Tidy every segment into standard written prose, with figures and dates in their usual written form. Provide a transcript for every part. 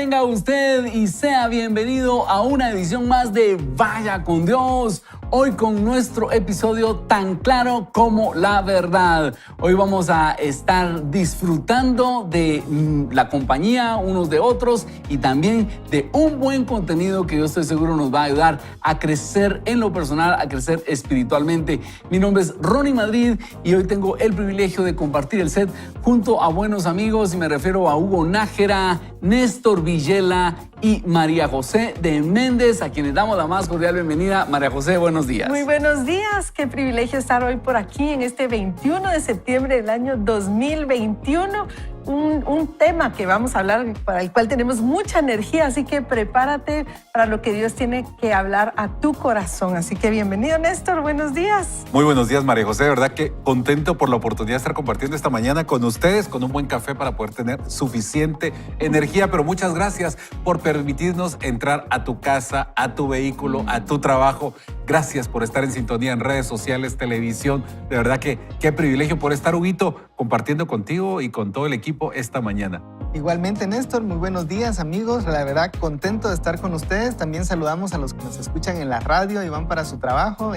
tenga usted y sea bienvenido a una edición más de Vaya con Dios. Hoy con nuestro episodio tan claro como la verdad. Hoy vamos a estar disfrutando de la compañía unos de otros y también de un buen contenido que yo estoy seguro nos va a ayudar a crecer en lo personal, a crecer espiritualmente. Mi nombre es Ronnie Madrid y hoy tengo el privilegio de compartir el set junto a buenos amigos y me refiero a Hugo Nájera, Néstor Villela y María José de Méndez, a quienes damos la más cordial bienvenida. María José, buenos días. Muy buenos días, qué privilegio estar hoy por aquí en este 21 de septiembre del año 2021. Un tema que vamos a hablar, para el cual tenemos mucha energía, así que prepárate para lo que Dios tiene que hablar a tu corazón. Así que bienvenido, Néstor, buenos días. Muy buenos días, María José, de verdad que contento por la oportunidad de estar compartiendo esta mañana con ustedes, con un buen café para poder tener suficiente energía, pero muchas gracias por permitirnos entrar a tu casa, a tu vehículo, a tu trabajo. Gracias por estar en sintonía en redes sociales, televisión, de verdad que qué privilegio por estar, Huguito, compartiendo contigo y con todo el equipo esta mañana. Igualmente, Néstor, muy buenos días, amigos. La verdad, contento de estar con ustedes. También saludamos a los que nos escuchan en la radio y van para su trabajo,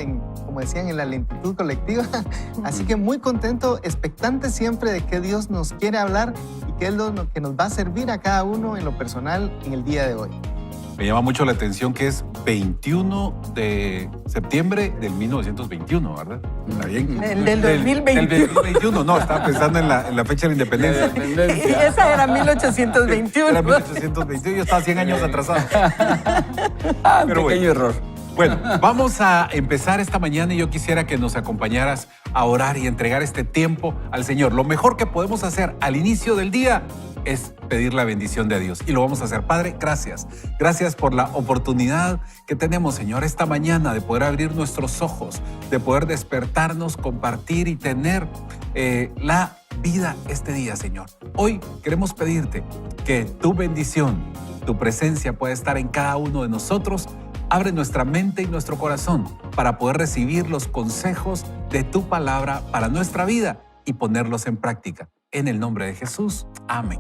como decían, en la lentitud colectiva. Así que muy contento, expectante siempre de que Dios nos quiere hablar y que es lo que nos va a servir a cada uno en lo personal en el día de hoy. Me llama mucho la atención que es 21 de septiembre del 1921, ¿verdad? ¿Está bien? Del 2021. Del 2021, no, estaba pensando en la fecha de la independencia. Y esa era 1821. Era 1821, yo estaba 100 años atrasado. Pero pequeño error. Bueno, vamos a empezar esta mañana y yo quisiera que nos acompañaras a orar y entregar este tiempo al Señor. Lo mejor que podemos hacer al inicio del día es pedir la bendición de Dios. Y lo vamos a hacer. Padre, gracias. Gracias por la oportunidad que tenemos, Señor, esta mañana de poder abrir nuestros ojos, de poder despertarnos, compartir y tener la vida este día, Señor. Hoy queremos pedirte que tu bendición, tu presencia pueda estar en cada uno de nosotros. Abre nuestra mente y nuestro corazón para poder recibir los consejos de tu palabra para nuestra vida y ponerlos en práctica. En el nombre de Jesús. Amén.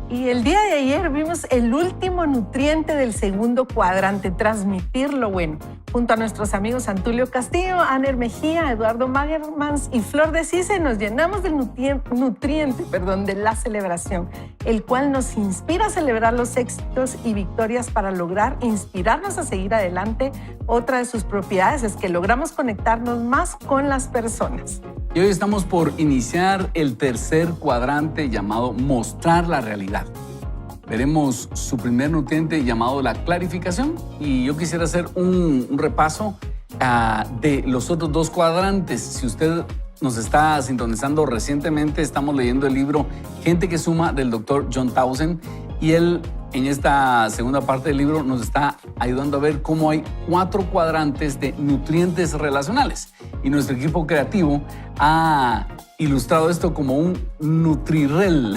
Y el día de ayer vimos el último nutriente del segundo cuadrante, transmitir lo bueno. Junto a nuestros amigos Antulio Castillo, Aner Mejía, Eduardo Magermans y Flor de Cise nos llenamos del nutriente de la celebración, el cual nos inspira a celebrar los éxitos y victorias para lograr inspirarnos a seguir adelante. Otra de sus propiedades es que logramos conectarnos más con las personas. Y hoy estamos por iniciar el tercer cuadrante llamado mostrar la realidad. Veremos su primer nutriente llamado la clarificación y yo quisiera hacer un repaso de los otros dos cuadrantes. Si usted nos está sintonizando recientemente, estamos leyendo el libro Gente que Suma del Dr. John Townsend y él en esta segunda parte del libro nos está ayudando a ver cómo hay 4 cuadrantes de nutrientes relacionales y nuestro equipo creativo ha ilustrado esto como un Nutrirel.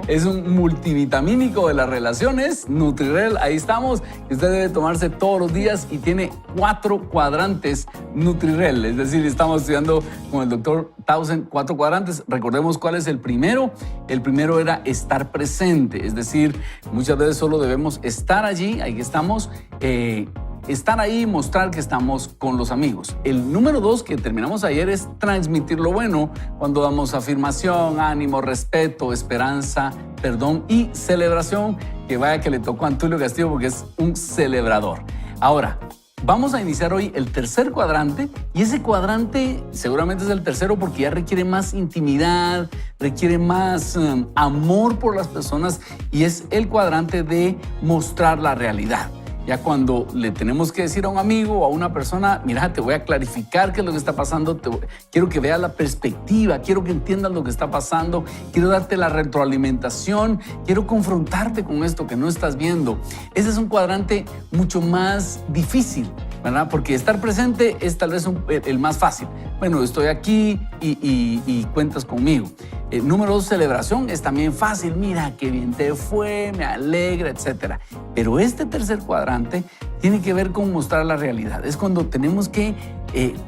Es un multivitamínico de las relaciones. Nutrirel, ahí estamos. Usted debe tomarse todos los días y tiene 4 cuadrantes Nutrirel. Es decir, estamos estudiando con el doctor Townsend 4 cuadrantes. Recordemos cuál es el primero. El primero era estar presente. Es decir, muchas veces solo debemos estar allí, ahí estamos, estar ahí y mostrar que estamos con los amigos. El número 2 que terminamos ayer es transmitir lo bueno, cuando damos afirmación, ánimo, respeto, esperanza, perdón y celebración, que vaya que le tocó a Antulio Castillo porque es un celebrador. Ahora, vamos a iniciar hoy el tercer cuadrante y ese cuadrante seguramente es el tercero porque ya requiere más intimidad, requiere más amor por las personas y es el cuadrante de mostrar la realidad. Ya cuando le tenemos que decir a un amigo o a una persona, mira, te voy a clarificar qué es lo que está pasando, quiero que veas la perspectiva, quiero que entiendas lo que está pasando, quiero darte la retroalimentación, quiero confrontarte con esto que no estás viendo. Ese es un cuadrante mucho más difícil, ¿verdad? Porque estar presente es tal vez el más fácil. Bueno, estoy aquí y cuentas conmigo. Número 2, celebración, es también fácil. Mira, qué bien te fue, me alegra, etc. Pero este tercer cuadrante tiene que ver con mostrar la realidad. Es cuando tenemos que,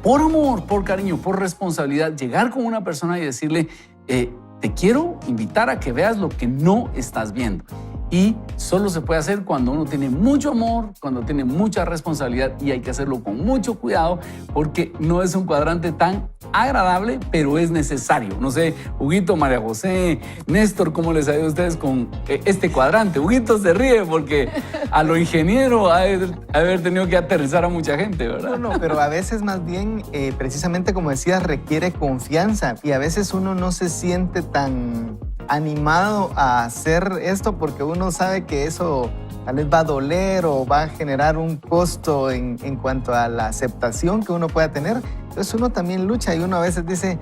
por amor, por cariño, por responsabilidad, llegar con una persona y decirle, te quiero invitar a que veas lo que no estás viendo. Y solo se puede hacer cuando uno tiene mucho amor, cuando tiene mucha responsabilidad, y hay que hacerlo con mucho cuidado porque no es un cuadrante tan agradable, pero es necesario. No sé, Huguito, María José, Néstor, ¿cómo les ha ido a ustedes con este cuadrante? Huguito se ríe porque a lo ingeniero ha de haber tenido que aterrizar a mucha gente, ¿verdad? No, pero a veces más bien, precisamente como decías, requiere confianza y a veces uno no se siente tan animado a hacer esto porque uno sabe que eso tal vez va a doler o va a generar un costo en cuanto a la aceptación que uno pueda tener. Entonces uno también lucha y uno a veces dice,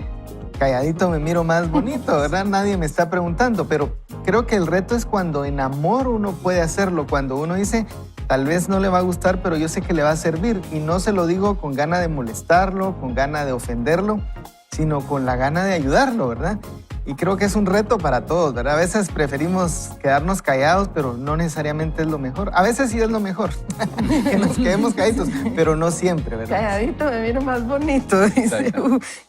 calladito me miro más bonito, ¿verdad? Nadie me está preguntando, pero creo que el reto es cuando en amor uno puede hacerlo, cuando uno dice, tal vez no le va a gustar, pero yo sé que le va a servir y no se lo digo con gana de molestarlo, con gana de ofenderlo, sino con la gana de ayudarlo, ¿verdad? Y creo que es un reto para todos, ¿verdad? A veces preferimos quedarnos callados, pero no necesariamente es lo mejor. A veces sí es lo mejor, que nos quedemos calladitos, pero no siempre, ¿verdad? Calladito me miro más bonito, dice.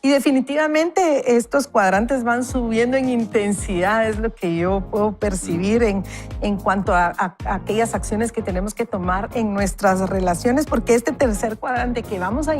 Y definitivamente estos cuadrantes van subiendo en intensidad, es lo que yo puedo percibir en cuanto a aquellas acciones que tenemos que tomar en nuestras relaciones, porque este tercer cuadrante del que vamos a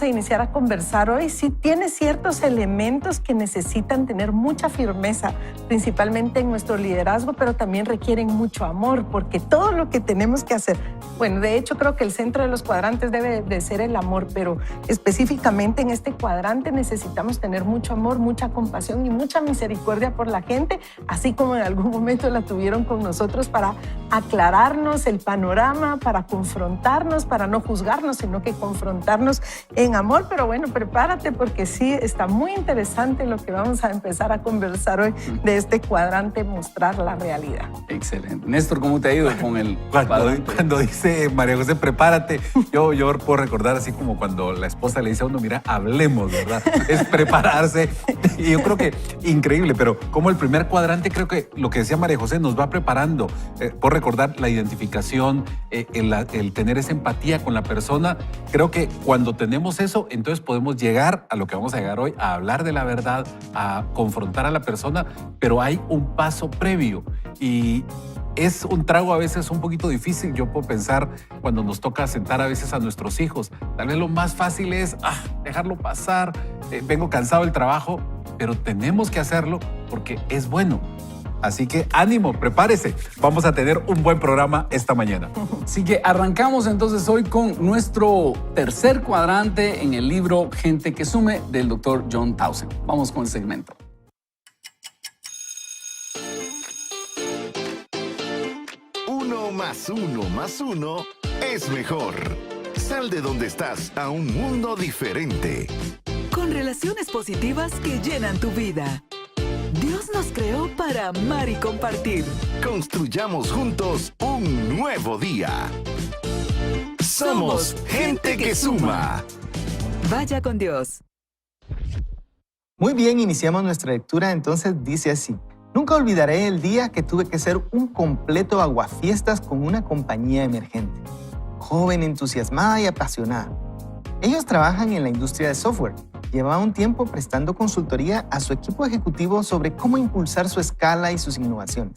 iniciar a conversar hoy, sí tiene ciertos elementos que necesitan tener mucha firmeza, principalmente en nuestro liderazgo, pero también requieren mucho amor, porque todo lo que tenemos que hacer, bueno, de hecho creo que el centro de los cuadrantes debe de ser el amor, pero específicamente en este cuadrante necesitamos tener mucho amor, mucha compasión y mucha misericordia por la gente, así como en algún momento la tuvieron con nosotros, para aclararnos el panorama, para confrontarnos, para no juzgarnos, sino que confrontarnos en amor. Pero bueno, prepárate porque sí está muy interesante lo que vamos a empezar a conversar hoy de este cuadrante, mostrar la realidad. Excelente. Néstor, ¿cómo te ha ido con el cuadrante? Cuando dice María José, prepárate, yo puedo recordar así como cuando la esposa le dice a uno, mira, hablemos, ¿verdad? Es prepararse. Y yo creo que increíble, pero como el primer cuadrante, creo que lo que decía María José nos va preparando. Por recordar la identificación, el tener esa empatía con la persona. Creo que cuando tenemos eso, entonces podemos llegar a lo que vamos a llegar hoy, a hablar de la verdad, a confrontar a la persona, pero hay un paso previo y es un trago a veces un poquito difícil. Yo puedo pensar cuando nos toca sentar a veces a nuestros hijos, tal vez lo más fácil es dejarlo pasar, vengo cansado del trabajo, pero tenemos que hacerlo porque es bueno. Así que ánimo, prepárese. Vamos a tener un buen programa esta mañana. Así que arrancamos entonces hoy con nuestro tercer cuadrante en el libro Gente que Sume del Dr. John Townsend. Vamos con el segmento. Uno más uno es mejor. Sal de donde estás a un mundo diferente. Con relaciones positivas que llenan tu vida. Dios nos creó para amar y compartir. Construyamos juntos un nuevo día. Somos Gente que Suma. Vaya con Dios. Muy bien, iniciamos nuestra lectura, entonces dice así. Nunca olvidaré el día que tuve que ser un completo aguafiestas con una compañía emergente. Joven, entusiasmada y apasionada. Ellos trabajan en la industria de software. Llevaba un tiempo prestando consultoría a su equipo ejecutivo sobre cómo impulsar su escala y sus innovaciones.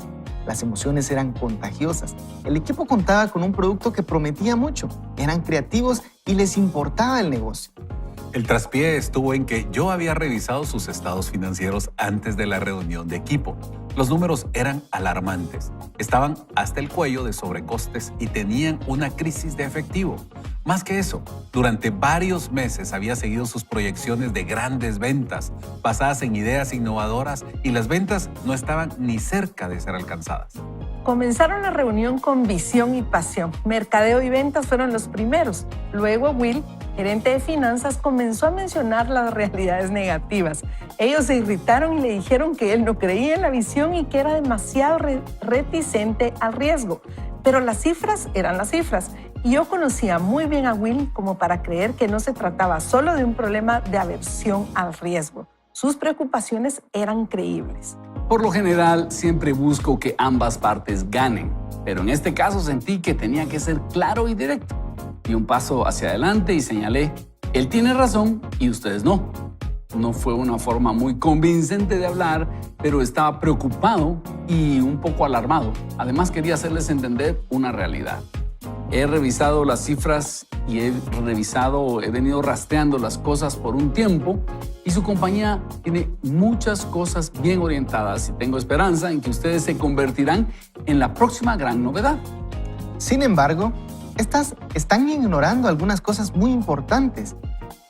Las emociones eran contagiosas. El equipo contaba con un producto que prometía mucho. Eran creativos y les importaba el negocio. El traspié estuvo en que yo había revisado sus estados financieros antes de la reunión de equipo. Los números eran alarmantes. Estaban hasta el cuello de sobrecostes y tenían una crisis de efectivo. Más que eso, durante varios meses había seguido sus proyecciones de grandes ventas, basadas en ideas innovadoras, y las ventas no estaban ni cerca de ser alcanzadas. Comenzaron la reunión con visión y pasión. Mercadeo y ventas fueron los primeros. Luego Will, gerente de finanzas, comenzó a mencionar las realidades negativas. Ellos se irritaron y le dijeron que él no creía en la visión y que era demasiado reticente al riesgo. Pero las cifras eran las cifras. Y yo conocía muy bien a Will como para creer que no se trataba solo de un problema de aversión al riesgo. Sus preocupaciones eran creíbles. Por lo general, siempre busco que ambas partes ganen, pero en este caso sentí que tenía que ser claro y directo. Di un paso hacia adelante y señalé, él tiene razón y ustedes no. No fue una forma muy convincente de hablar, pero estaba preocupado y un poco alarmado. Además, quería hacerles entender una realidad. He revisado las cifras y he venido rastreando las cosas por un tiempo y su compañía tiene muchas cosas bien orientadas y tengo esperanza en que ustedes se convertirán en la próxima gran novedad. Sin embargo, estas están ignorando algunas cosas muy importantes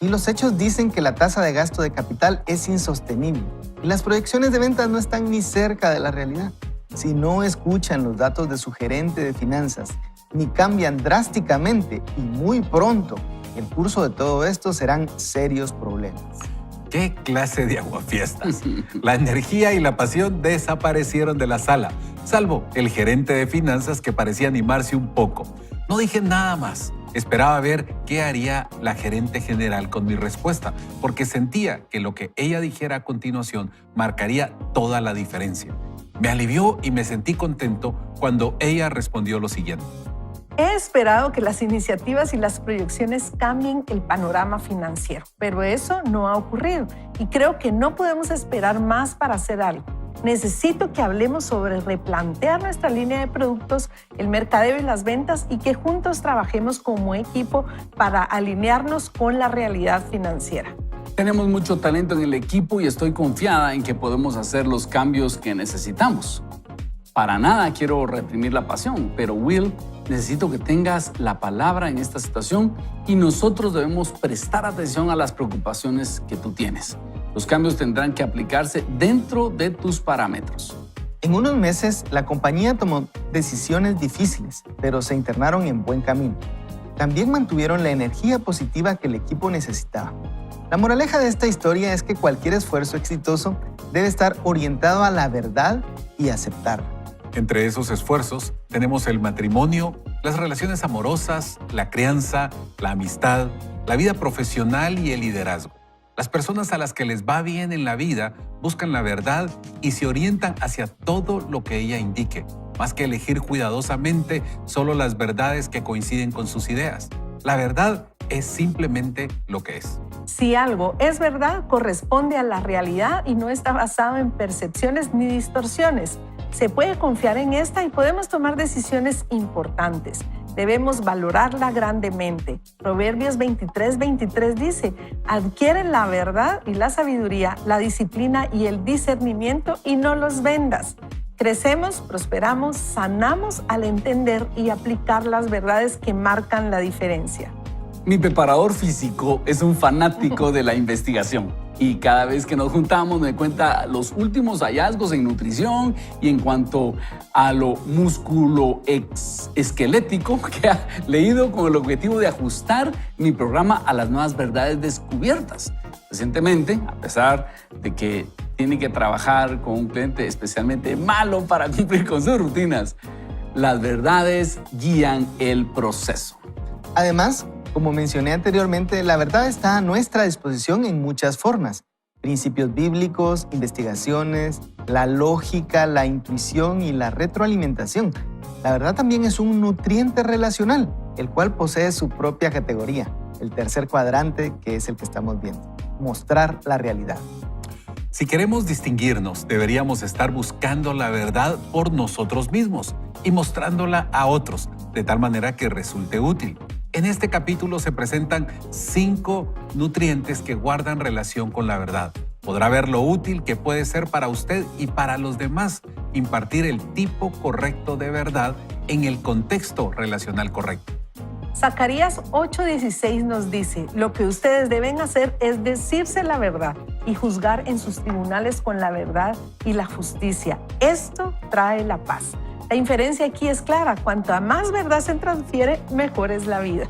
y los hechos dicen que la tasa de gasto de capital es insostenible y las proyecciones de ventas no están ni cerca de la realidad. Si no escuchan los datos de su gerente de finanzas ni cambian drásticamente y muy pronto, el curso de todo esto serán serios problemas. ¿Qué clase de aguafiestas? La energía y la pasión desaparecieron de la sala, salvo el gerente de finanzas que parecía animarse un poco. No dije nada más. Esperaba ver qué haría la gerente general con mi respuesta, porque sentía que lo que ella dijera a continuación marcaría toda la diferencia. Me alivió y me sentí contento cuando ella respondió lo siguiente. He esperado que las iniciativas y las proyecciones cambien el panorama financiero, pero eso no ha ocurrido y creo que no podemos esperar más para hacer algo. Necesito que hablemos sobre replantear nuestra línea de productos, el mercadeo y las ventas y que juntos trabajemos como equipo para alinearnos con la realidad financiera. Tenemos mucho talento en el equipo y estoy confiada en que podemos hacer los cambios que necesitamos. Para nada quiero reprimir la pasión, pero Will, necesito que tengas la palabra en esta situación y nosotros debemos prestar atención a las preocupaciones que tú tienes. Los cambios tendrán que aplicarse dentro de tus parámetros. En unos meses, la compañía tomó decisiones difíciles, pero se internaron en buen camino. También mantuvieron la energía positiva que el equipo necesitaba. La moraleja de esta historia es que cualquier esfuerzo exitoso debe estar orientado a la verdad y aceptarla. Entre esos esfuerzos tenemos el matrimonio, las relaciones amorosas, la crianza, la amistad, la vida profesional y el liderazgo. Las personas a las que les va bien en la vida buscan la verdad y se orientan hacia todo lo que ella indique, más que elegir cuidadosamente solo las verdades que coinciden con sus ideas. La verdad es simplemente lo que es. Si algo es verdad, corresponde a la realidad y no está basado en percepciones ni distorsiones. Se puede confiar en esta y podemos tomar decisiones importantes. Debemos valorarla grandemente. Proverbios 23:23 dice: adquieren la verdad y la sabiduría, la disciplina y el discernimiento y no los vendas. Crecemos, prosperamos, sanamos al entender y aplicar las verdades que marcan la diferencia. Mi preparador físico es un fanático de la investigación y cada vez que nos juntamos me cuenta los últimos hallazgos en nutrición y en cuanto a lo musculoesquelético que ha leído con el objetivo de ajustar mi programa a las nuevas verdades descubiertas. Recientemente, a pesar de que tiene que trabajar con un cliente especialmente malo para cumplir con sus rutinas, las verdades guían el proceso. Además, como mencioné anteriormente, la verdad está a nuestra disposición en muchas formas. Principios bíblicos, investigaciones, la lógica, la intuición y la retroalimentación. La verdad también es un nutriente relacional, el cual posee su propia categoría, el tercer cuadrante, que es el que estamos viendo. Mostrar la realidad. Si queremos distinguirnos, deberíamos estar buscando la verdad por nosotros mismos y mostrándola a otros, de tal manera que resulte útil. En este capítulo se presentan 5 nutrientes que guardan relación con la verdad. Podrá ver lo útil que puede ser para usted y para los demás impartir el tipo correcto de verdad en el contexto relacional correcto. Zacarías 8:16 nos dice: lo que ustedes deben hacer es decirse la verdad y juzgar en sus tribunales con la verdad y la justicia. Esto trae la paz. La inferencia aquí es clara: cuanta más verdad se transfiere, mejor es la vida.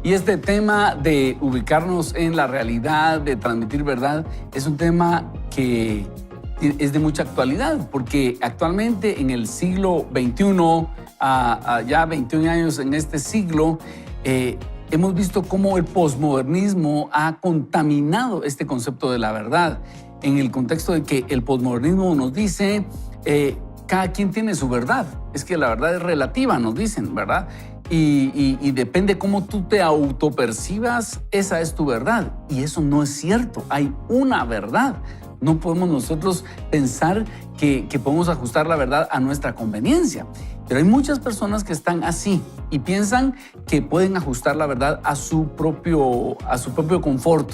Y este tema de ubicarnos en la realidad, de transmitir verdad, es un tema que es de mucha actualidad, porque actualmente en el siglo XXI, ya 21 años en este siglo, hemos visto cómo el posmodernismo ha contaminado este concepto de la verdad, en el contexto de que el posmodernismo nos dice cada quien tiene su verdad. Es que la verdad es relativa, nos dicen, ¿verdad? Y depende cómo tú te autopercibas, esa es tu verdad. Y eso no es cierto. Hay una verdad. No podemos nosotros pensar que podemos ajustar la verdad a nuestra conveniencia. Pero hay muchas personas que están así y piensan que pueden ajustar la verdad a su propio confort.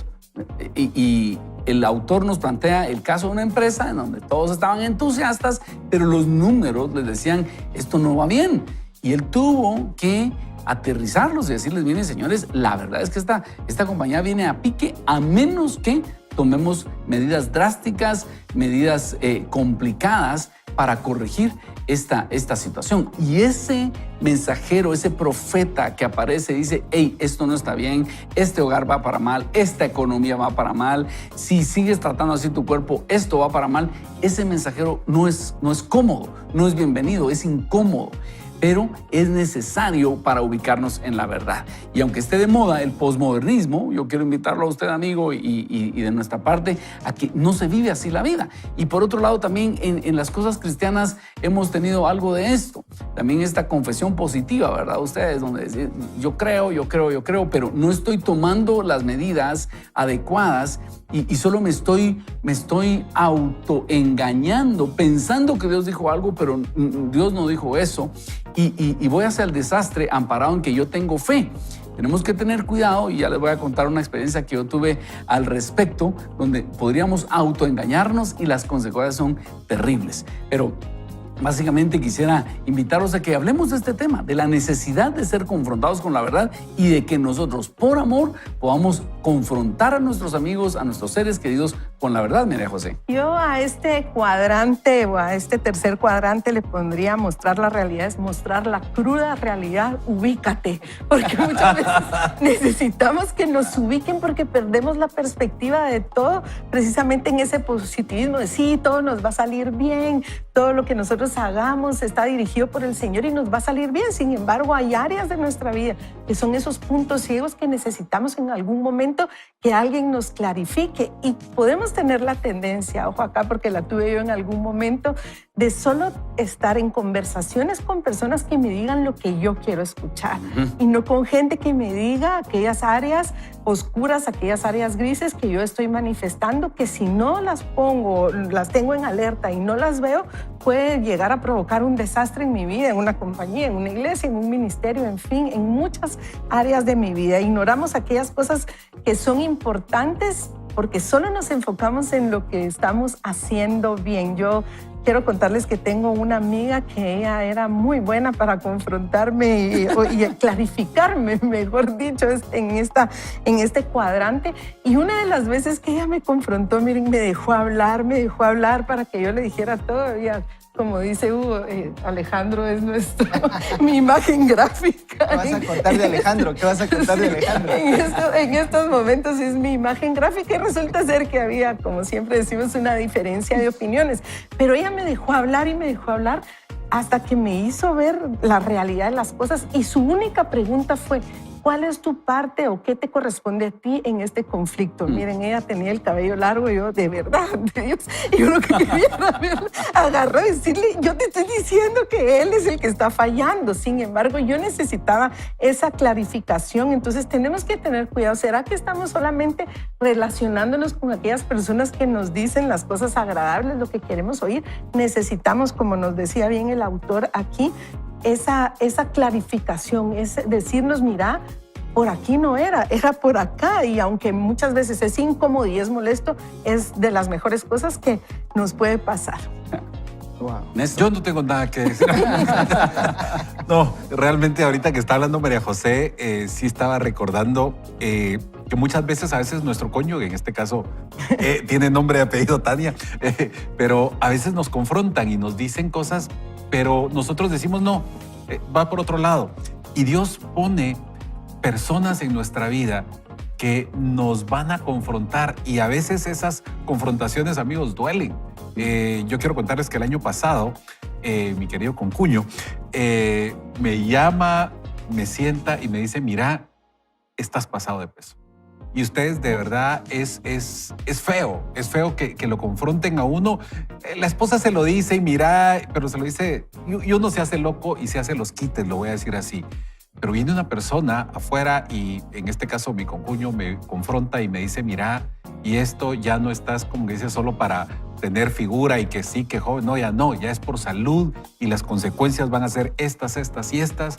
Y el autor nos plantea el caso de una empresa en donde todos estaban entusiastas, pero los números les decían, esto no va bien. Y él tuvo que aterrizarlos y decirles, miren señores, la verdad es que esta compañía viene a pique a menos que tomemos medidas drásticas, medidas complicadas para corregir esta situación. Y ese mensajero, ese profeta que aparece dice, hey, esto no está bien, este hogar va para mal, esta economía va para mal, si sigues tratando así tu cuerpo, esto va para mal. Ese mensajero no es cómodo, no es bienvenido, es incómodo, pero es necesario para ubicarnos en la verdad. Y aunque esté de moda el posmodernismo, yo quiero invitarlo a usted, amigo, y de nuestra parte, a que no se vive así la vida. Y por otro lado, también en las cosas cristianas hemos tenido algo de esto. También esta confesión positiva, ¿verdad? Ustedes, donde dicen, yo creo, pero no estoy tomando las medidas adecuadas y solo me estoy autoengañando, pensando que Dios dijo algo, pero Dios no dijo eso. Y voy hacia el desastre amparado en que yo tengo fe. Tenemos que tener cuidado y ya les voy a contar una experiencia que yo tuve al respecto, donde podríamos autoengañarnos y las consecuencias son terribles. Pero básicamente quisiera invitarlos a que hablemos de este tema, de la necesidad de ser confrontados con la verdad y de que nosotros, por amor, podamos confrontar a nuestros amigos, a nuestros seres queridos con la verdad, María José. Yo a este cuadrante o a este tercer cuadrante le pondría mostrar la realidad, es mostrar la cruda realidad, ubícate, porque muchas veces necesitamos que nos ubiquen porque perdemos la perspectiva de todo, precisamente en ese positivismo de sí, todo nos va a salir bien, todo lo que nosotros hagamos está dirigido por el Señor y nos va a salir bien. Sin embargo, hay áreas de nuestra vida que son esos puntos ciegos que necesitamos en algún momento que alguien nos clarifique, y podemos tener la tendencia, ojo acá porque la tuve yo en algún momento, de solo estar en conversaciones con personas que me digan lo que yo quiero escuchar y no con gente que me diga aquellas áreas oscuras, aquellas áreas grises que yo estoy manifestando, que si no las pongo, las tengo en alerta y no las veo, puede llegar a provocar un desastre en mi vida, en una compañía, en una iglesia, en un ministerio, en fin, en muchas áreas de mi vida. Ignoramos aquellas cosas que son importantes porque solo nos enfocamos en lo que estamos haciendo bien. Yo quiero contarles que tengo una amiga que ella era muy buena para confrontarme y clarificarme, mejor dicho, en este cuadrante. Y una de las veces que ella me confrontó, miren, me dejó hablar para que yo le dijera todo. Ella, como dice Hugo, Alejandro es mi imagen gráfica. ¿Qué vas a contar de Alejandro? ¿Qué vas a contar de Alejandro? En estos momentos es mi imagen gráfica y resulta ser que había, como siempre decimos, una diferencia de opiniones. Pero ella me dejó hablar hasta que me hizo ver la realidad de las cosas, y su única pregunta fue, ¿cuál es tu parte o qué te corresponde a ti en este conflicto? Miren, ella tenía el cabello largo y yo, de verdad, de Dios, yo lo que quería era verla, agarrar y decirle, yo te estoy diciendo que él es el que está fallando. Sin embargo, yo necesitaba esa clarificación. Entonces tenemos que tener cuidado. ¿Será que estamos solamente relacionándonos con aquellas personas que nos dicen las cosas agradables, lo que queremos oír? Necesitamos, como nos decía bien el autor aquí, esa clarificación, es decirnos, mira, por aquí no era por acá. Y aunque muchas veces es incómodo y es molesto, es de las mejores cosas que nos puede pasar. Wow. Yo no tengo nada que decir. No, realmente ahorita que está hablando María José, sí estaba recordando que muchas veces, a veces nuestro cónyuge, en este caso, tiene nombre y apellido Tania, pero a veces nos confrontan y nos dicen cosas, pero nosotros decimos no, va por otro lado. Y Dios pone personas en nuestra vida que nos van a confrontar, y a veces esas confrontaciones, amigos, duelen. Yo quiero contarles que el año pasado, mi querido concuño me llama, me sienta y me dice, mira, estás pasado de peso. Y ustedes, de verdad, es feo que lo confronten a uno. La esposa se lo dice y mira, pero se lo dice, y uno se hace loco y se hace los quites, lo voy a decir así. Pero viene una persona afuera y en este caso mi concuño me confronta y me dice, mira, y esto ya no estás, como que dices, solo para tener figura y que sí, que joven, no, ya es por salud y las consecuencias van a ser estas y estas.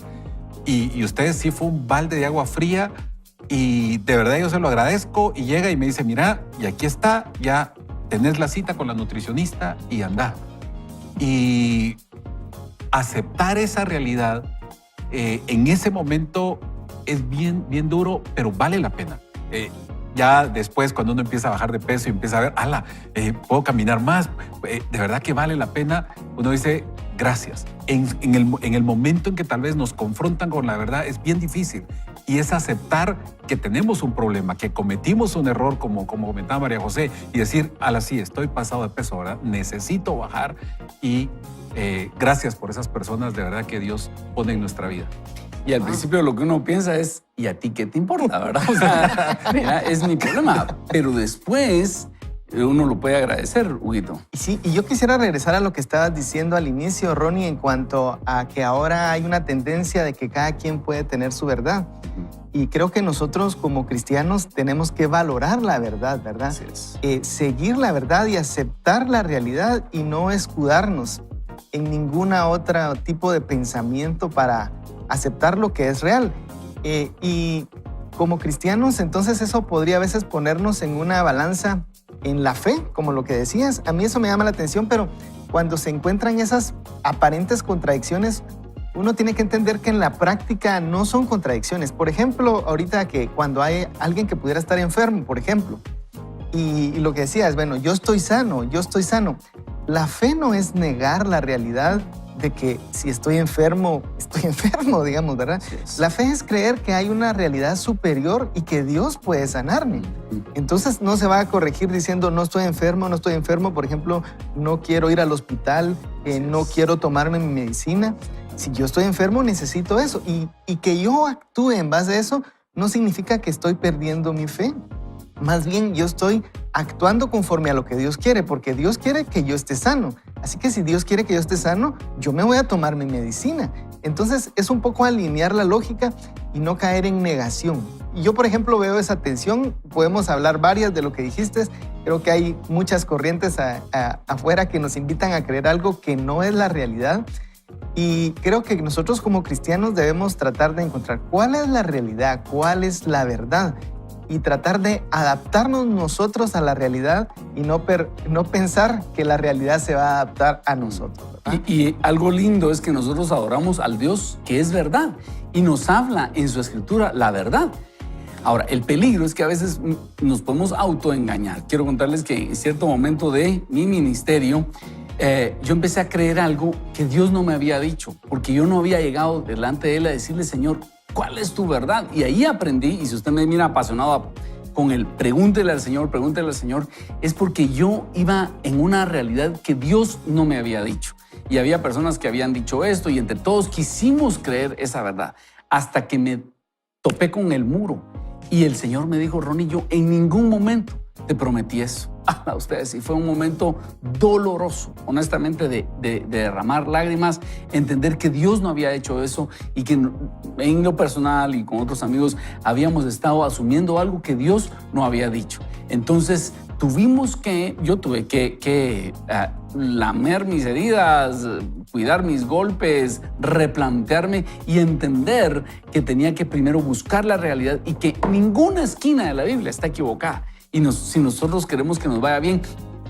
Y ustedes sí fue un balde de agua fría y de verdad yo se lo agradezco y llega y me dice, mira, y aquí está, ya tenés la cita con la nutricionista y anda. Y aceptar esa realidad en ese momento es bien duro, pero vale la pena. Ya después, cuando uno empieza a bajar de peso y empieza a ver, puedo caminar más, de verdad que vale la pena, uno dice, gracias. En el momento en que tal vez nos confrontan con la verdad es bien difícil y es aceptar que tenemos un problema, que cometimos un error, como comentaba María José, y decir, sí, estoy pasado de peso, ¿verdad? Necesito bajar y gracias por esas personas de verdad que Dios pone en nuestra vida. Y al principio lo que uno piensa es, ¿y a ti qué te importa, verdad? O sea, mira, es mi problema. Pero después uno lo puede agradecer, Huguito. Y sí, y yo quisiera regresar a lo que estabas diciendo al inicio, Ronnie, en cuanto a que ahora hay una tendencia de que cada quien puede tener su verdad. Y creo que nosotros como cristianos tenemos que valorar la verdad, ¿verdad? Así es. Seguir la verdad y aceptar la realidad y no escudarnos en ninguna otra tipo de pensamiento para aceptar lo que es real. Y como cristianos, entonces eso podría a veces ponernos en una balanza en la fe, como lo que decías. A mí eso me llama la atención, pero cuando se encuentran esas aparentes contradicciones, uno tiene que entender que en la práctica no son contradicciones. Por ejemplo, ahorita que cuando hay alguien que pudiera estar enfermo, por ejemplo, y lo que decías, bueno, yo estoy sano. La fe no es negar la realidad de que si estoy enfermo, digamos, ¿verdad? Yes. La fe es creer que hay una realidad superior y que Dios puede sanarme. Entonces no se va a corregir diciendo no estoy enfermo, por ejemplo, no quiero ir al hospital, no quiero tomarme mi medicina. Si yo estoy enfermo, necesito eso. Y que yo actúe en base a eso no significa que estoy perdiendo mi fe. Más bien, yo estoy actuando conforme a lo que Dios quiere, porque Dios quiere que yo esté sano. Así que si Dios quiere que yo esté sano, yo me voy a tomar mi medicina. Entonces, es un poco alinear la lógica y no caer en negación. Y yo, por ejemplo, veo esa tensión. Podemos hablar varias de lo que dijiste. Creo que hay muchas corrientes afuera que nos invitan a creer algo que no es la realidad. Y creo que nosotros como cristianos debemos tratar de encontrar cuál es la realidad, cuál es la verdad, y tratar de adaptarnos nosotros a la realidad y no pensar que la realidad se va a adaptar a nosotros, ¿verdad? Y algo lindo es que nosotros adoramos al Dios que es verdad y nos habla en su escritura la verdad. Ahora, el peligro es que a veces nos podemos autoengañar. Quiero contarles que en cierto momento de mi ministerio, yo empecé a creer algo que Dios no me había dicho, porque yo no había llegado delante de Él a decirle, Señor, ¿cuál es tu verdad? Y ahí aprendí, y si usted me mira apasionado con el pregúntele al Señor, es porque yo iba en una realidad que Dios no me había dicho. Y había personas que habían dicho esto, y entre todos quisimos creer esa verdad, hasta que me topé con el muro. Y el Señor me dijo, Ronnie, yo en ningún momento te prometí eso. A ustedes, y fue un momento doloroso, honestamente, de derramar lágrimas, entender que Dios no había hecho eso y que en lo personal y con otros amigos habíamos estado asumiendo algo que Dios no había dicho. Entonces yo tuve que lamer mis heridas, cuidar mis golpes, replantearme y entender que tenía que primero buscar la realidad y que ninguna esquina de la Biblia está equivocada. Y si nosotros queremos que nos vaya bien,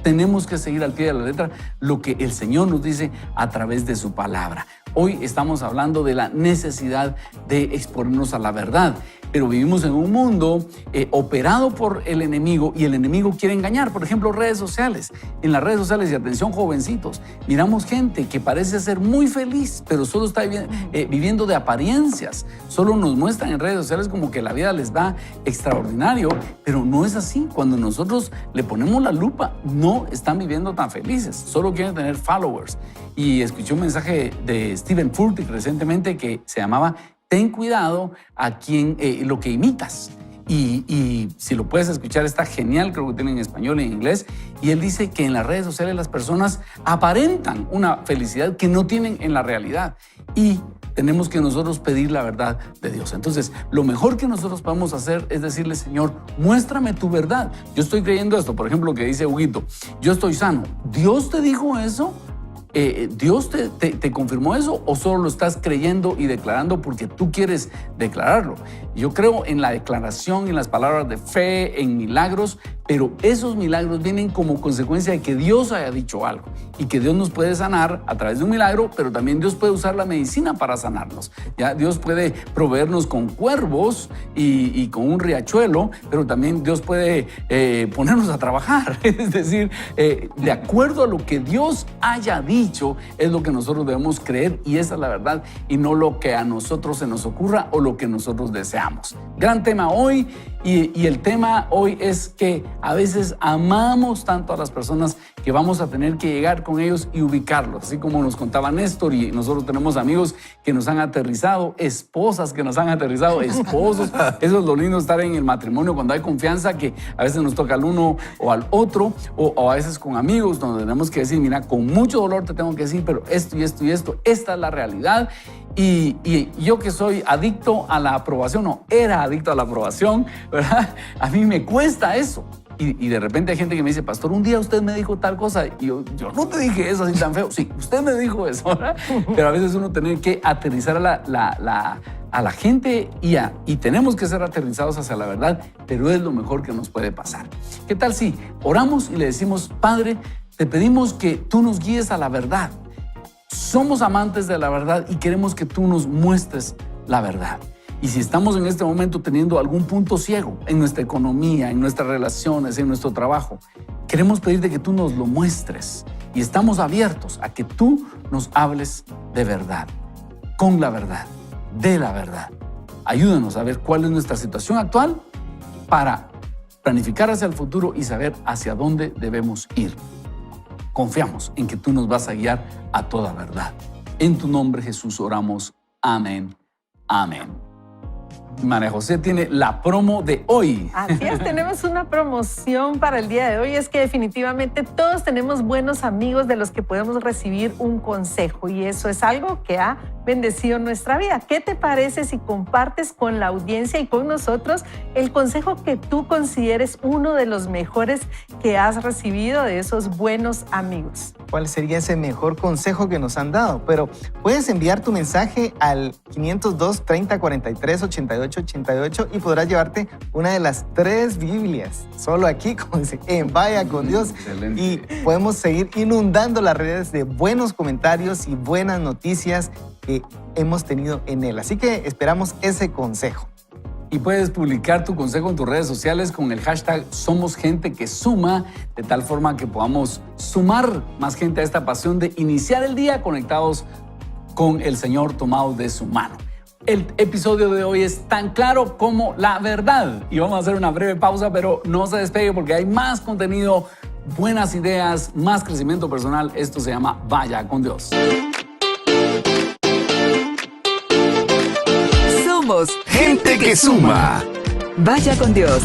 tenemos que seguir al pie de la letra lo que el Señor nos dice a través de su palabra. Hoy estamos hablando de la necesidad de exponernos a la verdad, pero vivimos en un mundo operado por el enemigo y el enemigo quiere engañar. Por ejemplo, redes sociales. En las redes sociales, y atención jovencitos, miramos gente que parece ser muy feliz, pero solo está viviendo de apariencias. Solo nos muestran en redes sociales como que la vida les va extraordinario, pero no es así. Cuando nosotros le ponemos la lupa, no están viviendo tan felices, solo quieren tener followers. Y escuché un mensaje de Stephen Furtick recientemente que se llamaba ten cuidado a quien lo que imitas. Y si lo puedes escuchar, está genial, creo que tiene en español y en inglés. Y él dice que en las redes sociales las personas aparentan una felicidad que no tienen en la realidad. Y tenemos que nosotros pedir la verdad de Dios. Entonces, lo mejor que nosotros podemos hacer es decirle, Señor, muéstrame tu verdad. Yo estoy creyendo esto, por ejemplo, que dice Huguito, yo estoy sano. ¿Dios te dijo eso? ¿Dios te confirmó eso o solo lo estás creyendo y declarando porque tú quieres declararlo? Yo creo en la declaración, en las palabras de fe, en milagros, pero esos milagros vienen como consecuencia de que Dios haya dicho algo y que Dios nos puede sanar a través de un milagro, pero también Dios puede usar la medicina para sanarnos. ¿Ya? Dios puede proveernos con cuervos y con un riachuelo, pero también Dios puede ponernos a trabajar. Es decir, de acuerdo a lo que Dios haya dicho, es lo que nosotros debemos creer y esa es la verdad y no lo que a nosotros se nos ocurra o lo que nosotros deseamos. Gran tema hoy y el tema hoy es que a veces amamos tanto a las personas que vamos a tener que llegar con ellos y ubicarlos. Así como nos contaba Néstor y nosotros tenemos amigos que nos han aterrizado, esposas que nos han aterrizado, esposos. Eso es lo lindo de estar en el matrimonio cuando hay confianza que a veces nos toca al uno o al otro o a veces con amigos donde tenemos que decir, mira, con mucho dolor te tengo que decir, pero esto y esto y esto, esta es la realidad. Y yo que soy adicto a la aprobación, o era adicto a la aprobación, ¿verdad? A mí me cuesta eso. Y de repente hay gente que me dice, pastor, un día usted me dijo tal cosa. Y yo no te dije eso así tan feo. Sí, usted me dijo eso, ¿verdad? Pero a veces uno tiene que aterrizar a la gente y tenemos que ser aterrizados hacia la verdad, pero es lo mejor que nos puede pasar. ¿Qué tal si oramos y le decimos, Padre, te pedimos que tú nos guíes a la verdad? Somos amantes de la verdad y queremos que tú nos muestres la verdad. Y si estamos en este momento teniendo algún punto ciego en nuestra economía, en nuestras relaciones, en nuestro trabajo, queremos pedirte que tú nos lo muestres. Y estamos abiertos a que tú nos hables de verdad, con la verdad, de la verdad. Ayúdanos a ver cuál es nuestra situación actual para planificar hacia el futuro y saber hacia dónde debemos ir. Confiamos en que tú nos vas a guiar a toda verdad. En tu nombre, Jesús, oramos. Amén. Amén. María José tiene la promo de hoy. Así es, tenemos una promoción para el día de hoy. Es que definitivamente todos tenemos buenos amigos de los que podemos recibir un consejo y eso es algo que ha bendecido nuestra vida. ¿Qué te parece si compartes con la audiencia y con nosotros el consejo que tú consideres uno de los mejores que has recibido de esos buenos amigos? ¿Cuál sería ese mejor consejo que nos han dado? Pero puedes enviar tu mensaje al 502 30 43 88 88 y podrás llevarte una de las 3 Biblias. Solo aquí, como dice, en Vaya con Dios. Excelente. Y podemos seguir inundando las redes de buenos comentarios y buenas noticias que hemos tenido en él. Así que esperamos ese consejo. Y puedes publicar tu consejo en tus redes sociales con el hashtag Somos Gente que Suma, de tal forma que podamos sumar más gente a esta pasión de iniciar el día conectados con el Señor tomados de su mano. El episodio de hoy es tan claro como la verdad. Y vamos a hacer una breve pausa, pero no se despegue porque hay más contenido, buenas ideas, más crecimiento personal. Esto se llama Vaya con Dios. Somos Gente que suma. Vaya con Dios.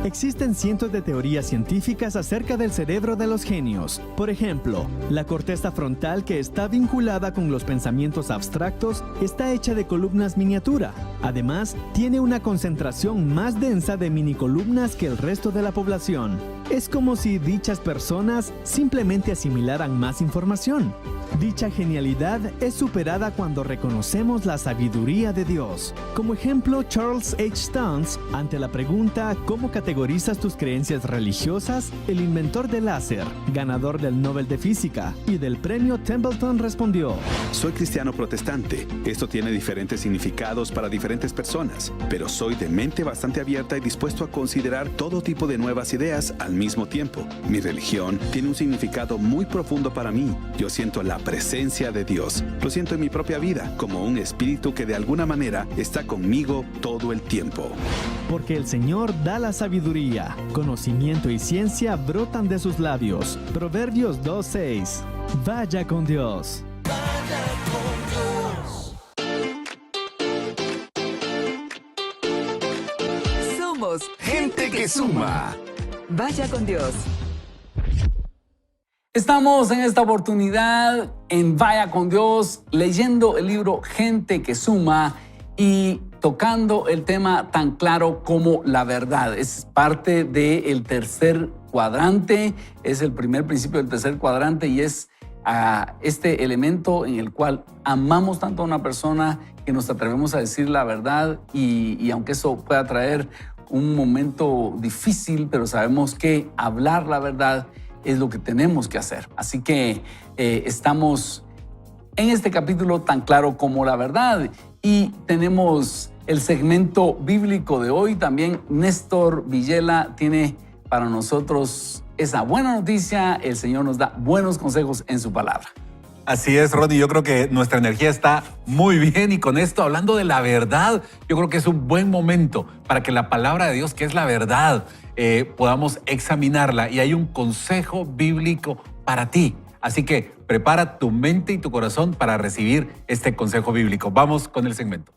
Existen cientos de teorías científicas acerca del cerebro de los genios. Por ejemplo, la corteza frontal, que está vinculada con los pensamientos abstractos, está hecha de columnas miniatura. Además, tiene una concentración más densa de minicolumnas que el resto de la población. Es como si dichas personas simplemente asimilaran más información. Dicha genialidad es superada cuando reconocemos la sabiduría de Dios. Como ejemplo, Charles H. Stans, ante la pregunta ¿cómo categorizas tus creencias religiosas?, el inventor del láser, ganador del Nobel de Física y del premio Templeton, respondió: Soy cristiano protestante. Esto tiene diferentes significados para diferentes personas, pero soy de mente bastante abierta y dispuesto a considerar todo tipo de nuevas ideas al mismo tiempo. Mi religión tiene un significado muy profundo para mí. Yo siento la presencia de Dios. Lo siento en mi propia vida, como un espíritu que de alguna manera está conmigo todo el tiempo. Porque el Señor da la sabiduría, conocimiento y ciencia brotan de sus labios. Proverbios 2:6. Vaya con Dios. somos Gente que suma. Vaya con Dios. Estamos en esta oportunidad en Vaya con Dios, leyendo el libro Gente que Suma y tocando el tema tan claro como la verdad. Es parte del tercer cuadrante, es el primer principio del tercer cuadrante y es este elemento en el cual amamos tanto a una persona que nos atrevemos a decir la verdad y aunque eso pueda traer un momento difícil, pero sabemos que hablar la verdad es lo que tenemos que hacer. Así que estamos en este capítulo tan claro como la verdad y tenemos el segmento bíblico de hoy. También Néstor Villela tiene para nosotros esa buena noticia. El Señor nos da buenos consejos en su palabra. Así es, Ronnie. Yo creo que nuestra energía está muy bien y con esto, hablando de la verdad, yo creo que es un buen momento para que la palabra de Dios, que es la verdad, podamos examinarla y hay un consejo bíblico para ti. Así que prepara tu mente y tu corazón para recibir este consejo bíblico. Vamos con el segmento.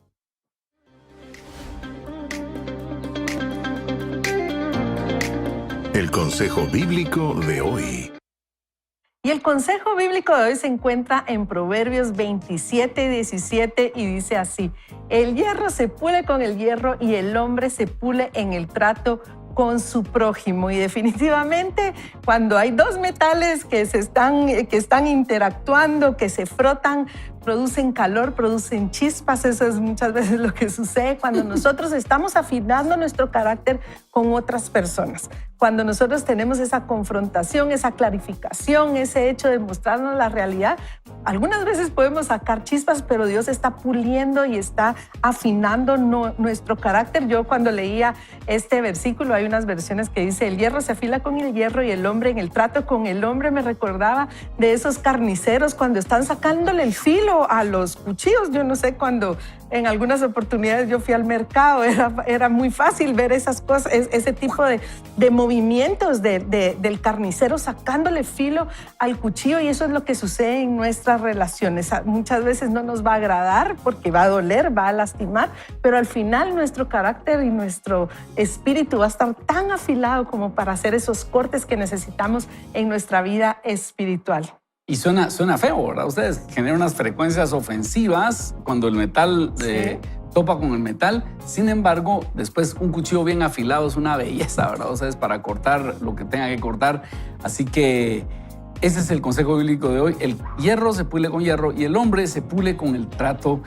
El consejo bíblico de hoy. Y el consejo bíblico de hoy se encuentra en Proverbios 27, 17 y dice así: el hierro se pule con el hierro y el hombre se pule en el trato con su prójimo. Y definitivamente cuando hay dos metales que están interactuando, que se frotan, producen calor, producen chispas. Eso es muchas veces lo que sucede cuando nosotros estamos afinando nuestro carácter con otras personas. Cuando nosotros tenemos esa confrontación, esa clarificación, ese hecho de mostrarnos la realidad, algunas veces podemos sacar chispas, pero Dios está puliendo y está afinando nuestro carácter. Yo cuando leía este versículo, hay unas versiones que dice: el hierro se afila con el hierro y el hombre en el trato con el hombre. Me recordaba de esos carniceros cuando están sacándole el filo a los cuchillos. Yo no sé, cuando en algunas oportunidades yo fui al mercado, era muy fácil ver esas cosas, ese tipo de movimientos del carnicero sacándole filo al cuchillo, y eso es lo que sucede en nuestras relaciones. Muchas veces no nos va a agradar porque va a doler, va a lastimar, pero al final nuestro carácter y nuestro espíritu va a estar tan afilado como para hacer esos cortes que necesitamos en nuestra vida espiritual. Y suena feo, ¿verdad? Ustedes generan unas frecuencias ofensivas cuando el metal topa con el metal. Sin embargo, después un cuchillo bien afilado es una belleza, ¿verdad? O sea, es para cortar lo que tenga que cortar. Así que ese es el consejo bíblico de hoy. El hierro se pule con hierro y el hombre se pule con el trato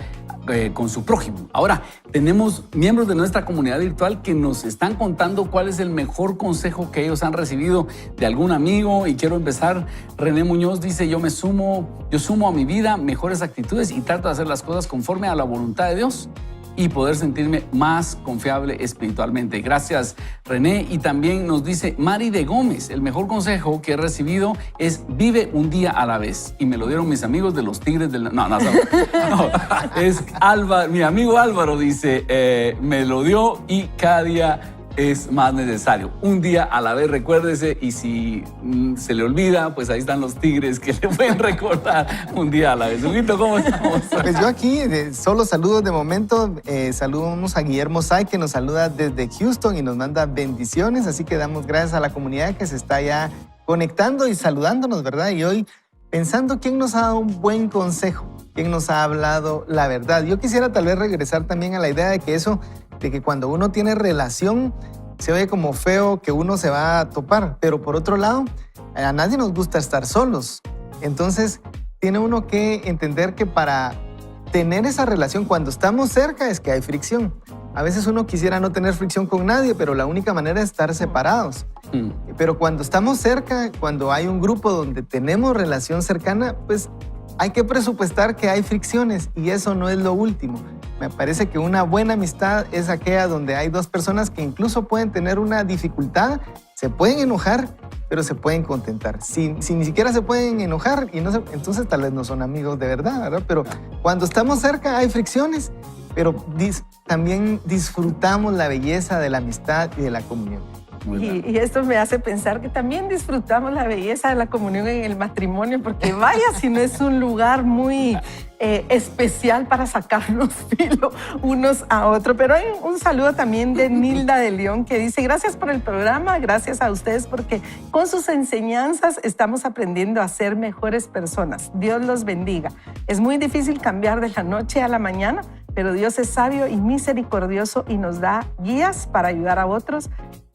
con su prójimo. Ahora, tenemos miembros de nuestra comunidad virtual que nos están contando cuál es el mejor consejo que ellos han recibido de algún amigo. Y quiero empezar. René Muñoz dice: yo sumo a mi vida mejores actitudes y trato de hacer las cosas conforme a la voluntad de Dios y poder sentirme más confiable espiritualmente. Gracias, René. Y también nos dice Mari de Gómez: el mejor consejo que he recibido es vive un día a la vez. Y me lo dieron mis amigos de los Tigres del... No, es Álvaro, mi amigo Álvaro dice, me lo dio y cada día es más necesario. Un día a la vez, recuérdese, y si se le olvida, pues ahí están los Tigres que le pueden recordar un día a la vez. Huguito, ¿cómo estamos? Pues yo aquí, solo saludos de momento. Saludamos a Guillermo Say, que nos saluda desde Houston y nos manda bendiciones. Así que damos gracias a la comunidad que se está ya conectando y saludándonos, ¿verdad? Y hoy pensando quién nos ha dado un buen consejo, quién nos ha hablado la verdad. Yo quisiera tal vez regresar también a la idea de que cuando uno tiene relación se oye como feo que uno se va a topar, pero por otro lado, a nadie nos gusta estar solos. Entonces, tiene uno que entender que para tener esa relación, cuando estamos cerca, es que hay fricción. A veces uno quisiera no tener fricción con nadie, pero la única manera es estar separados. Pero cuando estamos cerca, cuando hay un grupo donde tenemos relación cercana, pues hay que presupuestar que hay fricciones y eso no es lo último. Me parece que una buena amistad es aquella donde hay dos personas que incluso pueden tener una dificultad, se pueden enojar, pero se pueden contentar. Si ni siquiera se pueden enojar, entonces tal vez no son amigos de verdad, ¿verdad? Pero cuando estamos cerca hay fricciones, pero también disfrutamos la belleza de la amistad y de la comunión. Y esto me hace pensar que también disfrutamos la belleza de la comunión en el matrimonio, porque vaya si no es un lugar muy especial para sacarnos filo unos a otros. Pero hay un saludo también de Nilda de León que dice: gracias por el programa, gracias a ustedes porque con sus enseñanzas estamos aprendiendo a ser mejores personas. Dios los bendiga. Es muy difícil cambiar de la noche a la mañana, pero Dios es sabio y misericordioso y nos da guías para ayudar a otros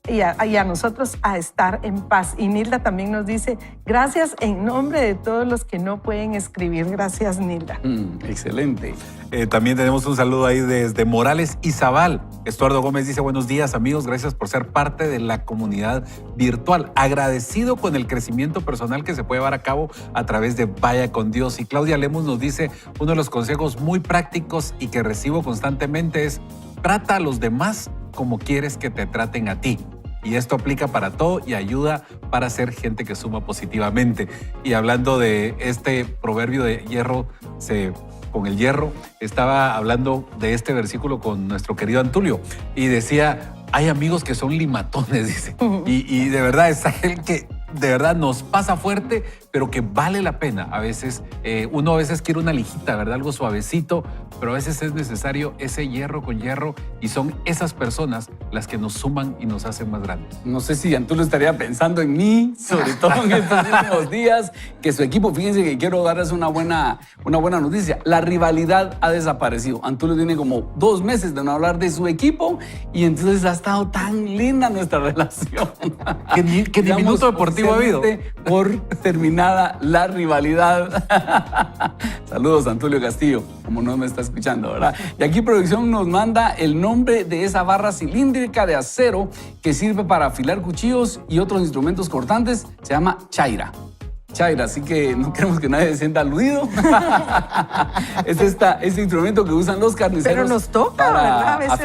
y a nosotros a estar en paz. Y Nilda también nos dice: gracias en nombre de todos los que no pueden escribir. Gracias, Nilda. Excelente. También tenemos un saludo ahí desde Morales y Zabal. Estuardo Gómez dice: buenos días, amigos, gracias por ser parte de la comunidad virtual. Agradecido con el crecimiento personal que se puede llevar a cabo a través de Vaya con Dios. Y Claudia Lemos nos dice: uno de los consejos muy prácticos y que recibo constantemente es: trata a los demás como quieres que te traten a ti. Y esto aplica para todo y ayuda para ser gente que suma positivamente. Y hablando de este proverbio de hierro, con el hierro, estaba hablando de este versículo con nuestro querido Antulio y decía: hay amigos que son limatones, dice. Y de verdad es aquel que de verdad nos pasa fuerte, pero que vale la pena. A veces, uno a veces quiere una lijita, ¿verdad? Algo suavecito, pero a veces es necesario ese hierro con hierro y son esas personas las que nos suman y nos hacen más grandes. No sé si Antulio estaría pensando en mí, sobre todo en estos últimos días, que su equipo, fíjense que quiero darles una buena noticia. La rivalidad ha desaparecido. Antulio tiene como 2 meses de no hablar de su equipo y entonces ha estado tan linda nuestra relación. ¿Qué minuto deportivo ha habido? Por terminada la rivalidad. Saludos, Antulio Castillo, como no me está escuchando, ¿verdad? Y aquí producción nos manda el nombre de esa barra cilíndrica de acero que sirve para afilar cuchillos y otros instrumentos cortantes. Se llama chaira. Chaira, así que no queremos que nadie se sienta aludido. Es este instrumento que usan los carniceros. Pero nos toca, para ¿verdad? A veces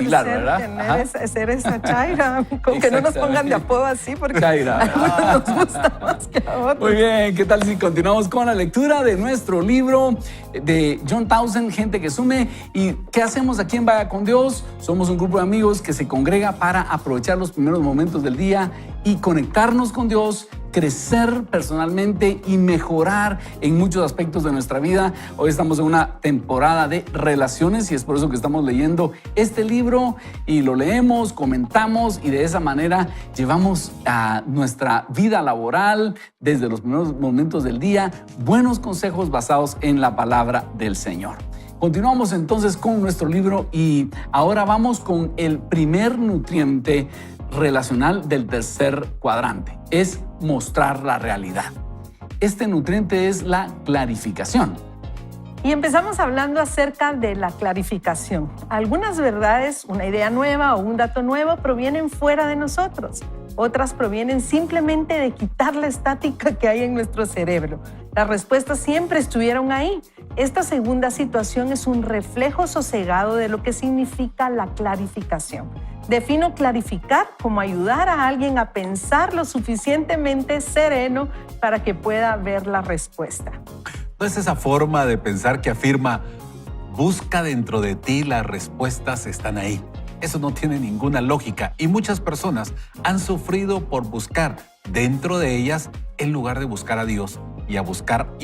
afilar, ser esa chaira. Con que no nos pongan de apodo así, porque chaira, a algunos nos gusta más que a otros. Muy bien, ¿qué tal si continuamos con la lectura de nuestro libro de John Townsend, Gente que Sume? ¿Y qué hacemos aquí en Vaya con Dios? Somos un grupo de amigos que se congrega para aprovechar los primeros momentos del día y conectarnos con Dios, crecer personalmente y mejorar en muchos aspectos de nuestra vida. Hoy estamos en una temporada de relaciones y es por eso que estamos leyendo este libro y lo leemos, comentamos y de esa manera llevamos a nuestra vida laboral desde los primeros momentos del día buenos consejos basados en la palabra del Señor. Continuamos entonces con nuestro libro y ahora vamos con el primer nutriente relacional del tercer cuadrante. Es mostrar la realidad. Este nutriente es la clarificación. Y empezamos hablando acerca de la clarificación. Algunas verdades, una idea nueva o un dato nuevo provienen fuera de nosotros. Otras provienen simplemente de quitar la estática que hay en nuestro cerebro. Las respuestas siempre estuvieron ahí. Esta segunda situación es un reflejo sosegado de lo que significa la clarificación. Defino clarificar como ayudar a alguien a pensar lo suficientemente sereno para que pueda ver la respuesta. No es esa forma de pensar que afirma: busca dentro de ti, las respuestas están ahí. Eso no tiene ninguna lógica y muchas personas han sufrido por buscar dentro de ellas en lugar de buscar a Dios y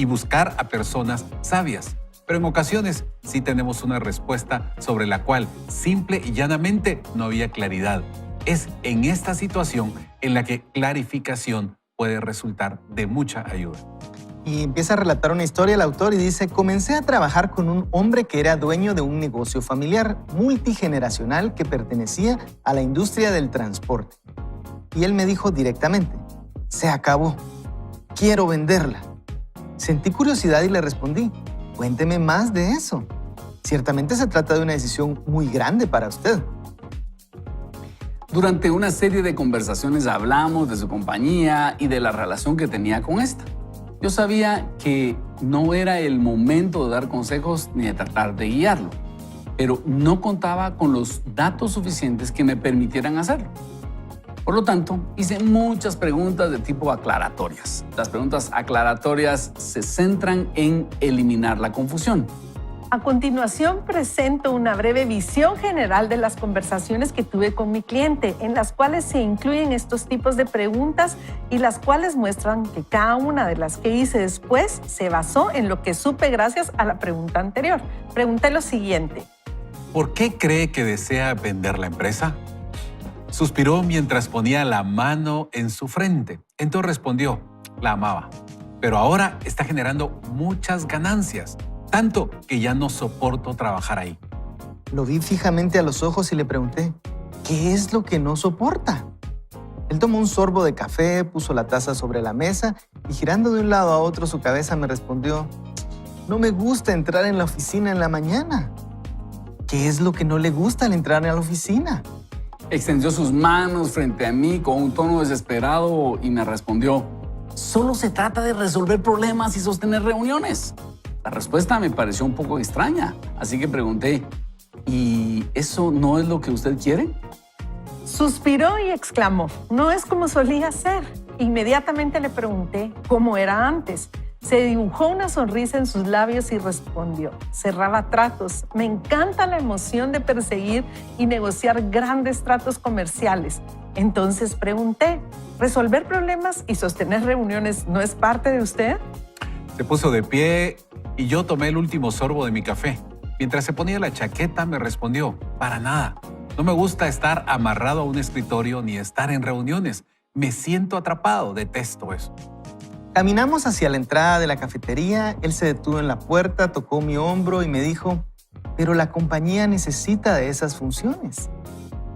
buscar a personas sabias. Pero en ocasiones sí tenemos una respuesta sobre la cual simple y llanamente no había claridad. Es en esta situación en la que clarificación puede resultar de mucha ayuda. Y empieza a relatar una historia el autor y dice: comencé a trabajar con un hombre que era dueño de un negocio familiar multigeneracional que pertenecía a la industria del transporte. Y él me dijo directamente: se acabó, quiero venderla. Sentí curiosidad y le respondí: cuénteme más de eso. Ciertamente se trata de una decisión muy grande para usted. Durante una serie de conversaciones hablamos de su compañía y de la relación que tenía con esta. Yo sabía que no era el momento de dar consejos ni de tratar de guiarlo, pero no contaba con los datos suficientes que me permitieran hacerlo. Por lo tanto, hice muchas preguntas de tipo aclaratorias. Las preguntas aclaratorias se centran en eliminar la confusión. A continuación, presento una breve visión general de las conversaciones que tuve con mi cliente, en las cuales se incluyen estos tipos de preguntas y las cuales muestran que cada una de las que hice después se basó en lo que supe gracias a la pregunta anterior. Pregunté lo siguiente. ¿Por qué cree que desea vender la empresa? Suspiró mientras ponía la mano en su frente. Entonces respondió, la amaba, pero ahora está generando muchas ganancias. Tanto que ya no soporto trabajar ahí. Lo vi fijamente a los ojos y le pregunté, ¿qué es lo que no soporta? Él tomó un sorbo de café, puso la taza sobre la mesa y girando de un lado a otro su cabeza me respondió, no me gusta entrar en la oficina en la mañana. ¿Qué es lo que no le gusta al entrar en la oficina? Extendió sus manos frente a mí con un tono desesperado y me respondió, solo se trata de resolver problemas y sostener reuniones. La respuesta me pareció un poco extraña, así que pregunté, ¿y eso no es lo que usted quiere? Suspiró y exclamó, no es como solía ser. Inmediatamente le pregunté cómo era antes. Se dibujó una sonrisa en sus labios y respondió, cerraba tratos. Me encanta la emoción de perseguir y negociar grandes tratos comerciales. Entonces pregunté, ¿resolver problemas y sostener reuniones no es parte de usted? Se puso de pie y yo tomé el último sorbo de mi café. Mientras se ponía la chaqueta me respondió, para nada. No me gusta estar amarrado a un escritorio ni estar en reuniones. Me siento atrapado, detesto eso. Caminamos hacia la entrada de la cafetería, él se detuvo en la puerta, tocó mi hombro y me dijo, pero la compañía necesita de esas funciones.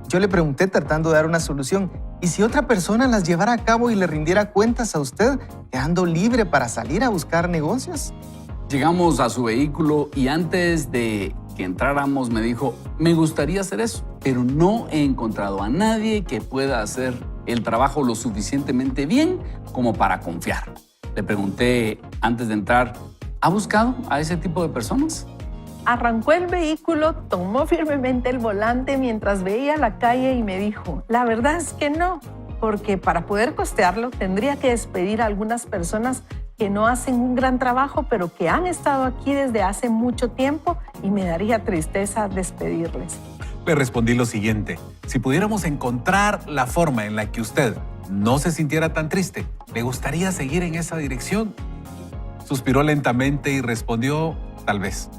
Yo le pregunté tratando de dar una solución, ¿y si otra persona las llevara a cabo y le rindiera cuentas a usted, quedando libre para salir a buscar negocios? Llegamos a su vehículo y antes de que entráramos me dijo, me gustaría hacer eso, pero no he encontrado a nadie que pueda hacer el trabajo lo suficientemente bien como para confiar. Le pregunté antes de entrar, ¿ha buscado a ese tipo de personas? Arrancó el vehículo, tomó firmemente el volante mientras veía la calle y me dijo, la verdad es que no, porque para poder costearlo tendría que despedir a algunas personas que no hacen un gran trabajo, pero que han estado aquí desde hace mucho tiempo y me daría tristeza despedirles. Le respondí lo siguiente, si pudiéramos encontrar la forma en la que usted no se sintiera tan triste, ¿le gustaría seguir en esa dirección? Suspiró lentamente y respondió, tal vez.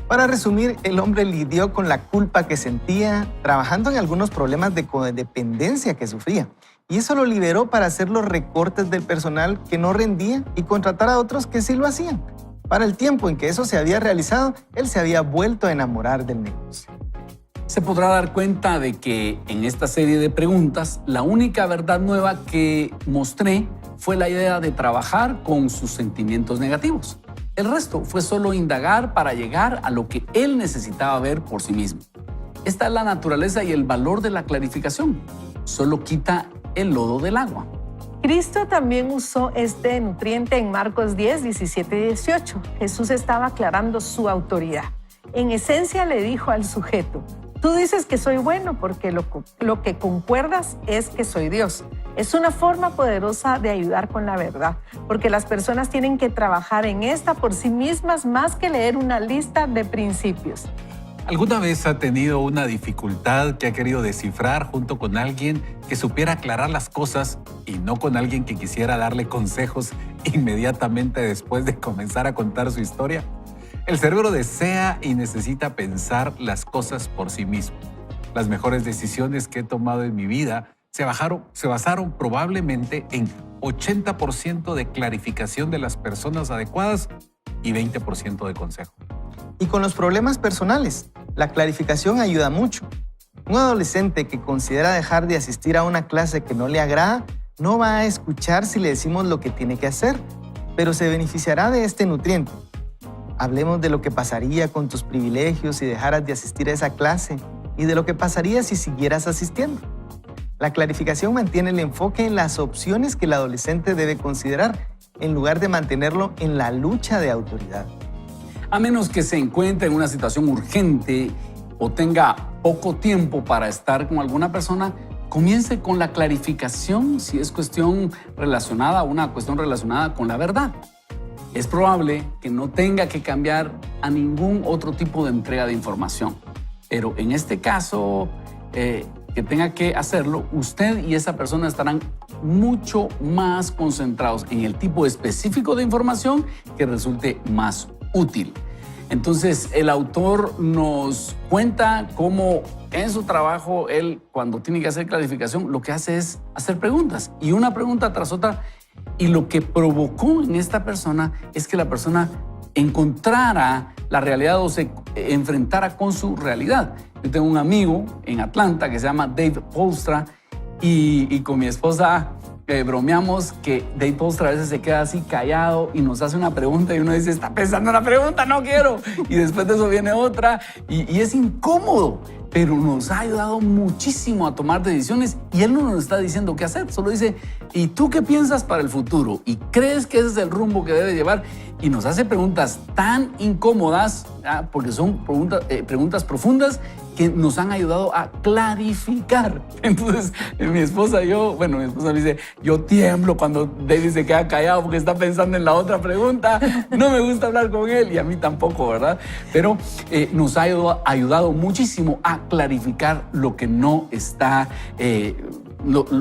Para resumir, el hombre lidió con la culpa que sentía, trabajando en algunos problemas de codependencia que sufría. Y eso lo liberó para hacer los recortes del personal que no rendía y contratar a otros que sí lo hacían. Para el tiempo en que eso se había realizado, él se había vuelto a enamorar del negocio. Se podrá dar cuenta de que en esta serie de preguntas, la única verdad nueva que mostré fue la idea de trabajar con sus sentimientos negativos. El resto fue solo indagar para llegar a lo que él necesitaba ver por sí mismo. Esta es la naturaleza y el valor de la clarificación. Solo quita el lodo del agua. Cristo también usó este nutriente en Marcos 10, 17 y 18. Jesús estaba aclarando su autoridad. En esencia le dijo al sujeto, tú dices que soy bueno porque lo que concuerdas es que soy Dios. Es una forma poderosa de ayudar con la verdad, porque las personas tienen que trabajar en esta por sí mismas más que leer una lista de principios. ¿Alguna vez ha tenido una dificultad que ha querido descifrar junto con alguien que supiera aclarar las cosas y no con alguien que quisiera darle consejos inmediatamente después de comenzar a contar su historia? El cerebro desea y necesita pensar las cosas por sí mismo. Las mejores decisiones que he tomado en mi vida se basaron probablemente en 80% de clarificación de las personas adecuadas y 20% de consejo. Y con los problemas personales, la clarificación ayuda mucho. Un adolescente que considera dejar de asistir a una clase que no le agrada, no va a escuchar si le decimos lo que tiene que hacer, pero se beneficiará de este nutriente. Hablemos de lo que pasaría con tus privilegios si dejaras de asistir a esa clase y de lo que pasaría si siguieras asistiendo. La clarificación mantiene el enfoque en las opciones que el adolescente debe considerar, en lugar de mantenerlo en la lucha de autoridad. A menos que se encuentre en una situación urgente o tenga poco tiempo para estar con alguna persona, comience con la clarificación si es una cuestión relacionada con la verdad. es probable que no tenga que cambiar a ningún otro tipo de entrega de información. Pero en este caso, que tenga que hacerlo, usted y esa persona estarán mucho más concentrados en el tipo específico de información que resulte más útil. Entonces, el autor nos cuenta cómo en su trabajo, él cuando tiene que hacer clarificación, lo que hace es hacer preguntas y una pregunta tras otra. Y lo que provocó en esta persona es que la persona encontrara la realidad o se enfrentara con su realidad. Yo tengo un amigo en Atlanta que se llama Dave Polstra y con mi esposa bromeamos que Dave Polstra a veces se queda así callado y nos hace una pregunta y uno dice, está pensando en la pregunta, no quiero. Y después de eso viene otra y es incómodo, pero nos ha ayudado muchísimo a tomar decisiones y él no nos está diciendo qué hacer, solo dice, ¿y tú qué piensas para el futuro? ¿Y crees que ese es el rumbo que debe llevar? Y nos hace preguntas tan incómodas, porque son preguntas profundas que nos han ayudado a clarificar. Entonces, mi esposa y yo, mi esposa me dice, yo tiemblo cuando David se queda callado porque está pensando en la otra pregunta. No me gusta hablar con él y a mí tampoco, ¿verdad? Pero nos ha ayudado muchísimo a clarificar lo que no está,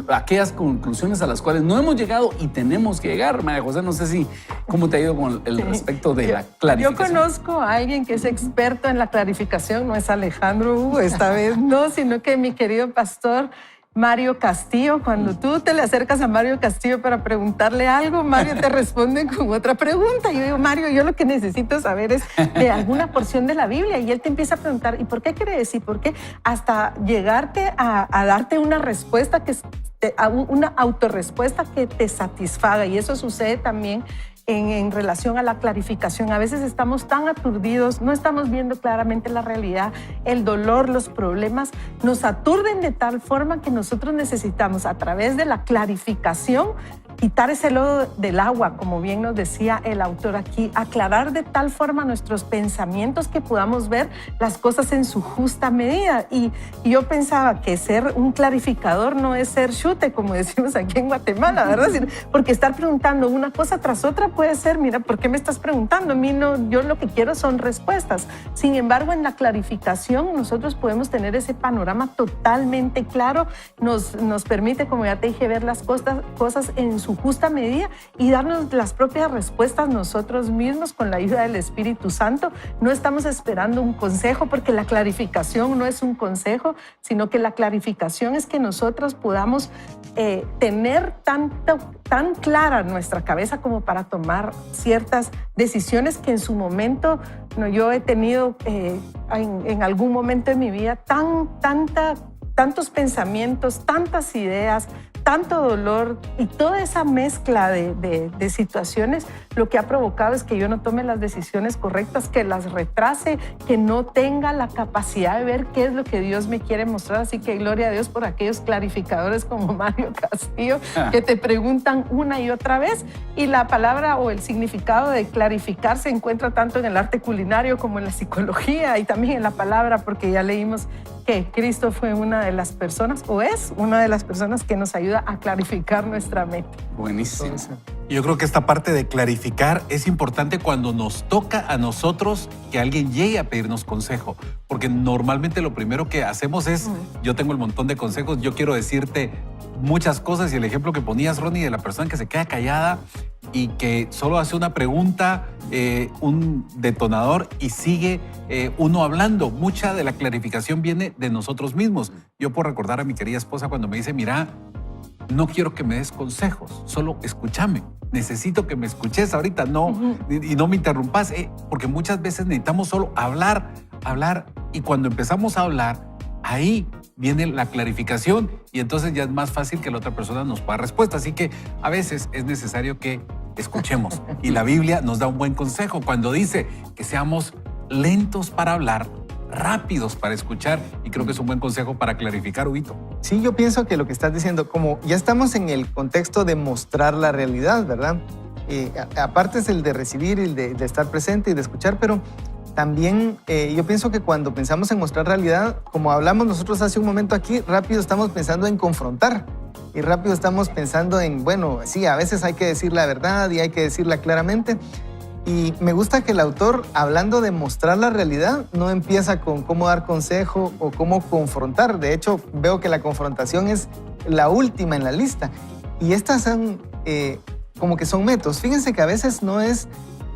aquellas conclusiones a las cuales no hemos llegado y tenemos que llegar. María José, no sé cómo te ha ido con el respecto de la clarificación. Yo conozco a alguien que es experto en la clarificación, no es Alejandro Hugo esta vez, no, sino que mi querido pastor Mario Castillo. Cuando tú te le acercas a Mario Castillo para preguntarle algo, Mario te responde con otra pregunta. Yo digo, Mario, yo lo que necesito saber es de alguna porción de la Biblia. Y él te empieza a preguntar, ¿y por qué crees? ¿Y por qué? Hasta llegarte a darte una respuesta, una autorrespuesta que te satisfaga. Y eso sucede también en relación a la clarificación. A veces estamos tan aturdidos, no estamos viendo claramente la realidad, el dolor, los problemas nos aturden de tal forma que nosotros necesitamos, a través de la clarificación, quitar ese lodo del agua, como bien nos decía el autor aquí, aclarar de tal forma nuestros pensamientos que podamos ver las cosas en su justa medida. Y yo pensaba que ser un clarificador no es ser chute, como decimos aquí en Guatemala, ¿verdad? Porque estar preguntando una cosa tras otra puede ser, mira, ¿por qué me estás preguntando? A mí no, yo lo que quiero son respuestas. Sin embargo, en la clarificación nosotros podemos tener ese panorama totalmente claro, nos permite, como ya te dije, ver las cosas en su justa medida y darnos las propias respuestas nosotros mismos con la ayuda del Espíritu Santo. No estamos esperando un consejo, porque la clarificación no es un consejo, sino que la clarificación es que nosotros podamos tener tan clara nuestra cabeza como para tomar ciertas decisiones que en su momento yo he tenido en algún momento de mi vida tantos pensamientos, tantas ideas, tanto dolor y toda esa mezcla de situaciones, lo que ha provocado es que yo no tome las decisiones correctas, que las retrase, que no tenga la capacidad de ver qué es lo que Dios me quiere mostrar. Así que gloria a Dios por aquellos clarificadores como Mario Castillo que te preguntan una y otra vez. Y la palabra o el significado de clarificar se encuentra tanto en el arte culinario como en la psicología y también en la palabra, porque ya leímos que Cristo fue una de las personas, o es una de las personas que nos ayuda a clarificar nuestra mente. Buenísimo. Yo creo que esta parte de clarificar es importante cuando nos toca a nosotros que alguien llegue a pedirnos consejo, porque normalmente lo primero que hacemos es, yo tengo el montón de consejos, yo quiero decirte muchas cosas, y el ejemplo que ponías, Ronnie, de la persona que se queda callada y que solo hace una pregunta, un detonador, y sigue uno hablando. Mucha de la clarificación viene de nosotros mismos. Yo puedo recordar a mi querida esposa cuando me dice, mira, no quiero que me des consejos, solo escúchame. Necesito que me escuches ahorita, y no me interrumpas, porque muchas veces necesitamos solo hablar, y cuando empezamos a hablar, ahí viene la clarificación y entonces ya es más fácil que la otra persona nos pueda dar respuesta. Así que a veces es necesario que escuchemos. Y la Biblia nos da un buen consejo cuando dice que seamos lentos para hablar, rápidos para escuchar, y creo que es un buen consejo para clarificar, Huguito. Sí, yo pienso que lo que estás diciendo, como ya estamos en el contexto de mostrar la realidad, ¿verdad? Aparte es el de recibir, el de estar presente y de escuchar, pero también yo pienso que cuando pensamos en mostrar realidad, como hablamos nosotros hace un momento aquí, rápido estamos pensando en confrontar y rápido estamos pensando en, bueno, sí, a veces hay que decir la verdad y hay que decirla claramente, Y me gusta que el autor, hablando de mostrar la realidad, no empieza con cómo dar consejo o cómo confrontar. De hecho, veo que la confrontación es la última en la lista. Y estas son como que son métodos. Fíjense que a veces no es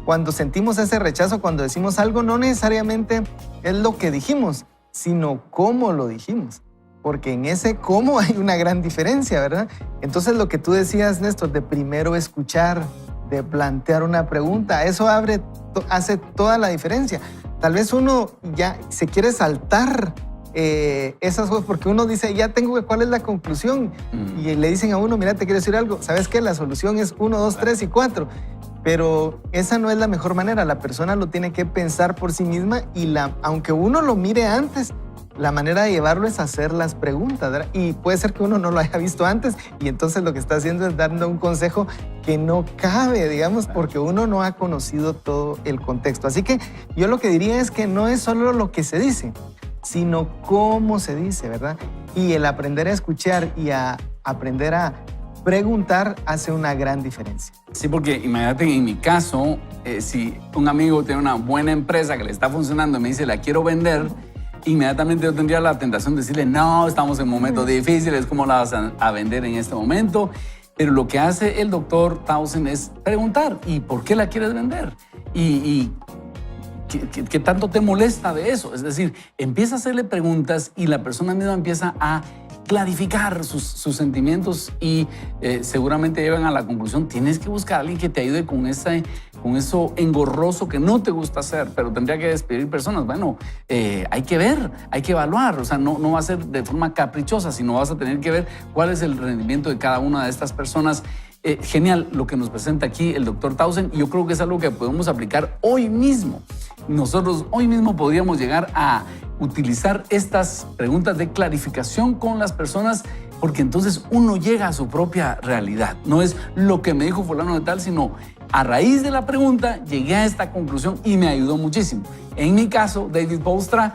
cuando sentimos ese rechazo, cuando decimos algo, no necesariamente es lo que dijimos, sino cómo lo dijimos. Porque en ese cómo hay una gran diferencia, ¿verdad? Entonces lo que tú decías, Néstor, de primero escuchar, de plantear una pregunta, eso hace toda la diferencia. Tal vez uno ya se quiere saltar esas cosas porque uno dice, ya tengo cuál es la conclusión. Y le dicen a uno, mira, te quiero decir algo. ¿Sabes qué? La solución es 1, 2, 3 y 4. Pero esa no es la mejor manera. La persona lo tiene que pensar por sí misma y aunque uno lo mire antes, la manera de llevarlo es hacer las preguntas, ¿verdad? Y puede ser que uno no lo haya visto antes y entonces lo que está haciendo es dando un consejo que no cabe, digamos, porque uno no ha conocido todo el contexto. Así que yo lo que diría es que no es solo lo que se dice, sino cómo se dice, ¿verdad? Y el aprender a escuchar y a aprender a preguntar hace una gran diferencia. Sí, porque imagínate que en mi caso, si un amigo tiene una buena empresa que le está funcionando y me dice, la quiero vender, inmediatamente yo tendría la tentación de decirle, no, estamos en momentos difíciles, ¿cómo la vas a vender en este momento? Pero lo que hace el doctor Townsend es preguntar, ¿y por qué la quieres vender? ¿Y qué tanto te molesta de eso? Es decir, empieza a hacerle preguntas y la persona misma empieza a clarificar sus sentimientos y seguramente llegan a la conclusión, tienes que buscar a alguien que te ayude con eso engorroso que no te gusta hacer, pero tendría que despedir personas. Bueno, hay que ver, hay que evaluar, o sea, no va a ser de forma caprichosa, sino vas a tener que ver cuál es el rendimiento de cada una de estas personas. Genial lo que nos presenta aquí el doctor Townsend y yo creo que es algo que podemos aplicar hoy mismo. Nosotros hoy mismo podríamos llegar a utilizar estas preguntas de clarificación con las personas porque entonces uno llega a su propia realidad. No es lo que me dijo fulano de tal, sino a raíz de la pregunta llegué a esta conclusión y me ayudó muchísimo. En mi caso, David Poelstra,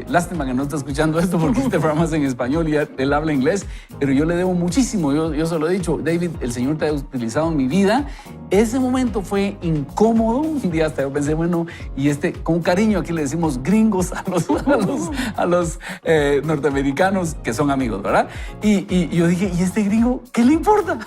lástima que no está escuchando esto porque este programa es en español y él habla inglés, pero yo le debo muchísimo. Yo se lo he dicho, David, el Señor te ha utilizado en mi vida. Ese momento fue incómodo. Un día hasta yo pensé, bueno, y con cariño aquí le decimos gringos a los norteamericanos que son amigos, ¿verdad? Y yo dije, ¿y este gringo qué le importa?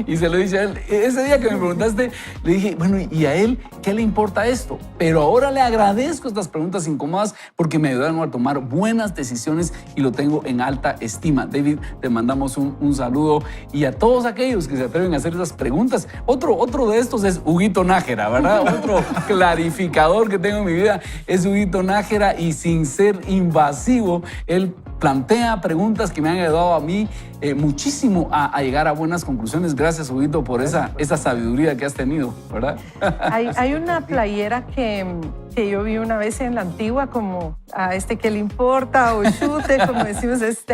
Y se lo dije a él. Ese día que me preguntaste, le dije, bueno, ¿y a él qué le importa esto? Pero ahora le agradezco estas preguntas incómodas porque me ayudaron a tomar buenas decisiones y lo tengo en alta estima. David, te mandamos un saludo y a todos aquellos que se atreven a hacer esas preguntas. Otro de estos es Huguito Nájera, ¿verdad? Otro clarificador que tengo en mi vida es Huguito Nájera y sin ser invasivo, él plantea preguntas que me han ayudado a mí muchísimo a llegar a buenas conclusiones. Gracias, Huguito, por esa sabiduría que has tenido, ¿verdad? Hay una playera que yo vi una vez en la Antigua, como a que le importa o chute, como decimos, es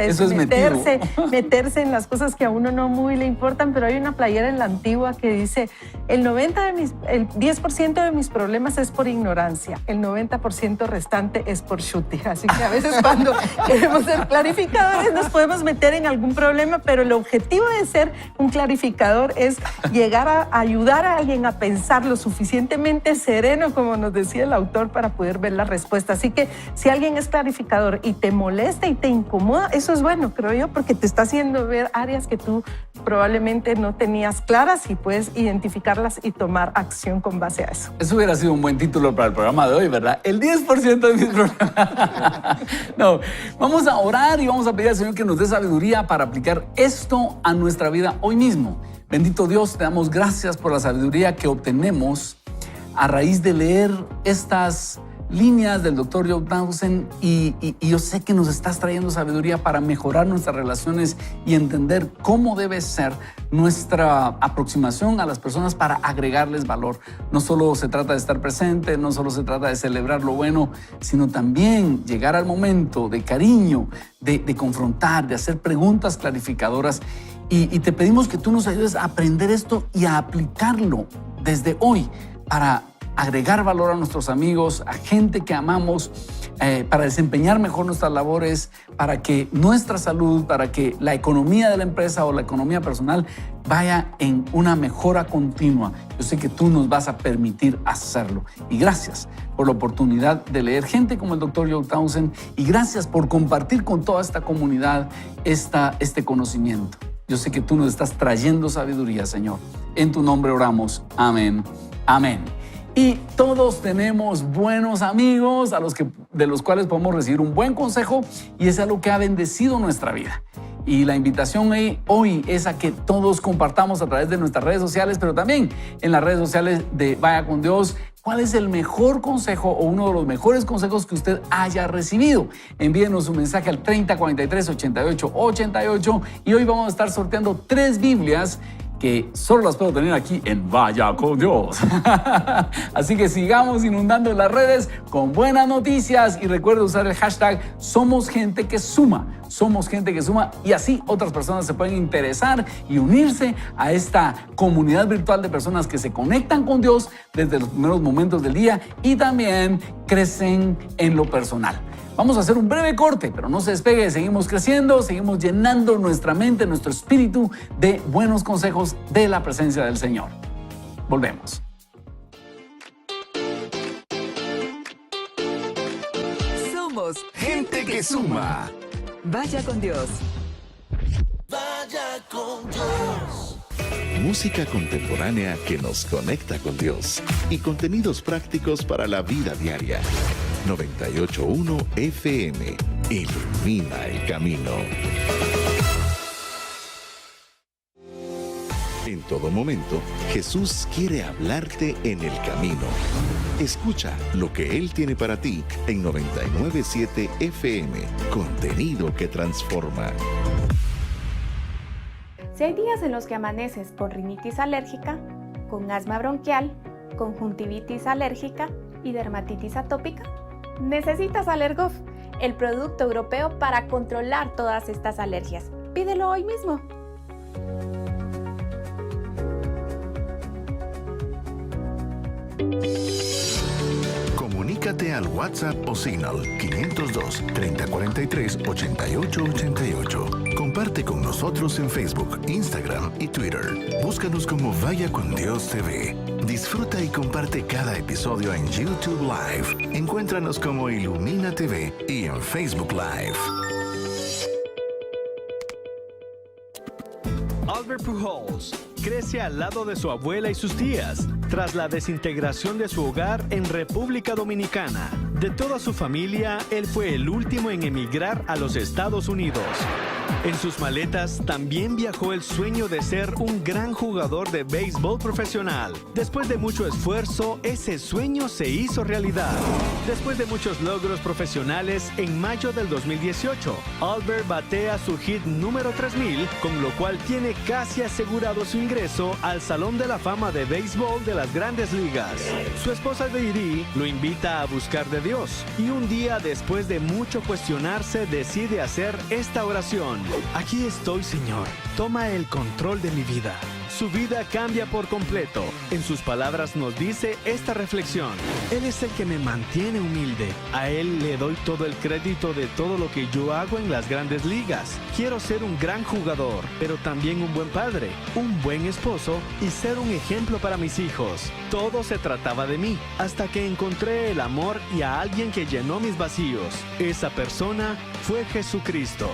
meterse en las cosas que a uno no muy le importan, pero hay una playera en la Antigua que dice, el 10% de mis problemas es por ignorancia, el 90% restante es por chute. Así que a veces cuando queremos ser clarificadores nos podemos meter en algún problema, pero el objetivo de ser un clarificador es llegar a ayudar a alguien a pensar lo suficientemente sereno, como nos decía el autor, para poder ver la respuesta. Así que si alguien es clarificador y te molesta y te incomoda, eso es bueno, creo yo, porque te está haciendo ver áreas que tú probablemente no tenías claras y puedes identificarlas y tomar acción con base a eso. Eso hubiera sido un buen título para el programa de hoy, ¿verdad? El 10% de mis problemas. No, vamos a orar y vamos a pedir al Señor que nos dé sabiduría para aplicar esto a nuestra vida hoy mismo. Bendito Dios, te damos gracias por la sabiduría que obtenemos a raíz de leer estas líneas del Dr. Joe Townsend y yo sé que nos estás trayendo sabiduría para mejorar nuestras relaciones y entender cómo debe ser nuestra aproximación a las personas para agregarles valor. No solo se trata de estar presente, no solo se trata de celebrar lo bueno, sino también llegar al momento de cariño, de confrontar, de hacer preguntas clarificadoras. Y te pedimos que tú nos ayudes a aprender esto y a aplicarlo desde hoy para agregar valor a nuestros amigos, a gente que amamos, para desempeñar mejor nuestras labores, para que nuestra salud, para que la economía de la empresa o la economía personal vaya en una mejora continua. Yo sé que tú nos vas a permitir hacerlo. Y gracias por la oportunidad de leer gente como el Dr. Joe Townsend, y gracias por compartir con toda esta comunidad este conocimiento. Yo sé que tú nos estás trayendo sabiduría, Señor. En tu nombre oramos. Amén. Amén. Y todos tenemos buenos amigos de los cuales podemos recibir un buen consejo, y es algo que ha bendecido nuestra vida. Y la invitación hoy es a que todos compartamos a través de nuestras redes sociales, pero también en las redes sociales de Vaya con Dios, cuál es el mejor consejo o uno de los mejores consejos que usted haya recibido. Envíenos un mensaje al 3043-8888, y hoy vamos a estar sorteando 3 Biblias que solo las puedo tener aquí en Vaya con Dios. Así que sigamos inundando las redes con buenas noticias, y recuerde usar el hashtag Somos Gente que Suma. Somos Gente que Suma, y así otras personas se pueden interesar y unirse a esta comunidad virtual de personas que se conectan con Dios desde los primeros momentos del día y también crecen en lo personal. Vamos a hacer un breve corte, pero no se despegue, seguimos creciendo, seguimos llenando nuestra mente, nuestro espíritu de buenos consejos de la presencia del Señor. Volvemos. Somos Gente que suma. Vaya con Dios. Vaya con Dios. Música contemporánea que nos conecta con Dios y contenidos prácticos para la vida diaria. 98.1 FM. Ilumina el camino. En todo momento, Jesús quiere hablarte en el camino. Escucha lo que Él tiene para ti en 99.7 FM. Contenido que transforma. Si hay días en los que amaneces con rinitis alérgica, con asma bronquial, conjuntivitis alérgica y dermatitis atópica, necesitas Allergof, el producto europeo para controlar todas estas alergias. Pídelo hoy mismo. Comunícate al WhatsApp o Signal 502-3043-8888. Comparte con nosotros en Facebook, Instagram y Twitter. Búscanos como Vaya con Dios TV. Disfruta y comparte cada episodio en YouTube Live. Encuéntranos como Ilumina TV y en Facebook Live. Albert Pujols crece al lado de su abuela y sus tías, tras la desintegración de su hogar en República Dominicana. De toda su familia, él fue el último en emigrar a los Estados Unidos. En sus maletas también viajó el sueño de ser un gran jugador de béisbol profesional. Después de mucho esfuerzo, ese sueño se hizo realidad. Después de muchos logros profesionales, en mayo del 2018, Albert batea su hit número 3000, con lo cual tiene casi asegurado su ingreso al Salón de la Fama de Béisbol de las Grandes Ligas. Su esposa Deidre lo invita a buscar de Dios, y un día después de mucho cuestionarse decide hacer esta oración: aquí estoy, Señor, toma el control de mi vida. Su vida cambia por completo. En sus palabras nos dice esta reflexión: Él es el que me mantiene humilde. A Él le doy todo el crédito de todo lo que yo hago en las Grandes Ligas. Quiero ser un gran jugador, pero también un buen padre, un buen esposo y ser un ejemplo para mis hijos. Todo se trataba de mí, hasta que encontré el amor y a alguien que llenó mis vacíos. Esa persona fue Jesucristo.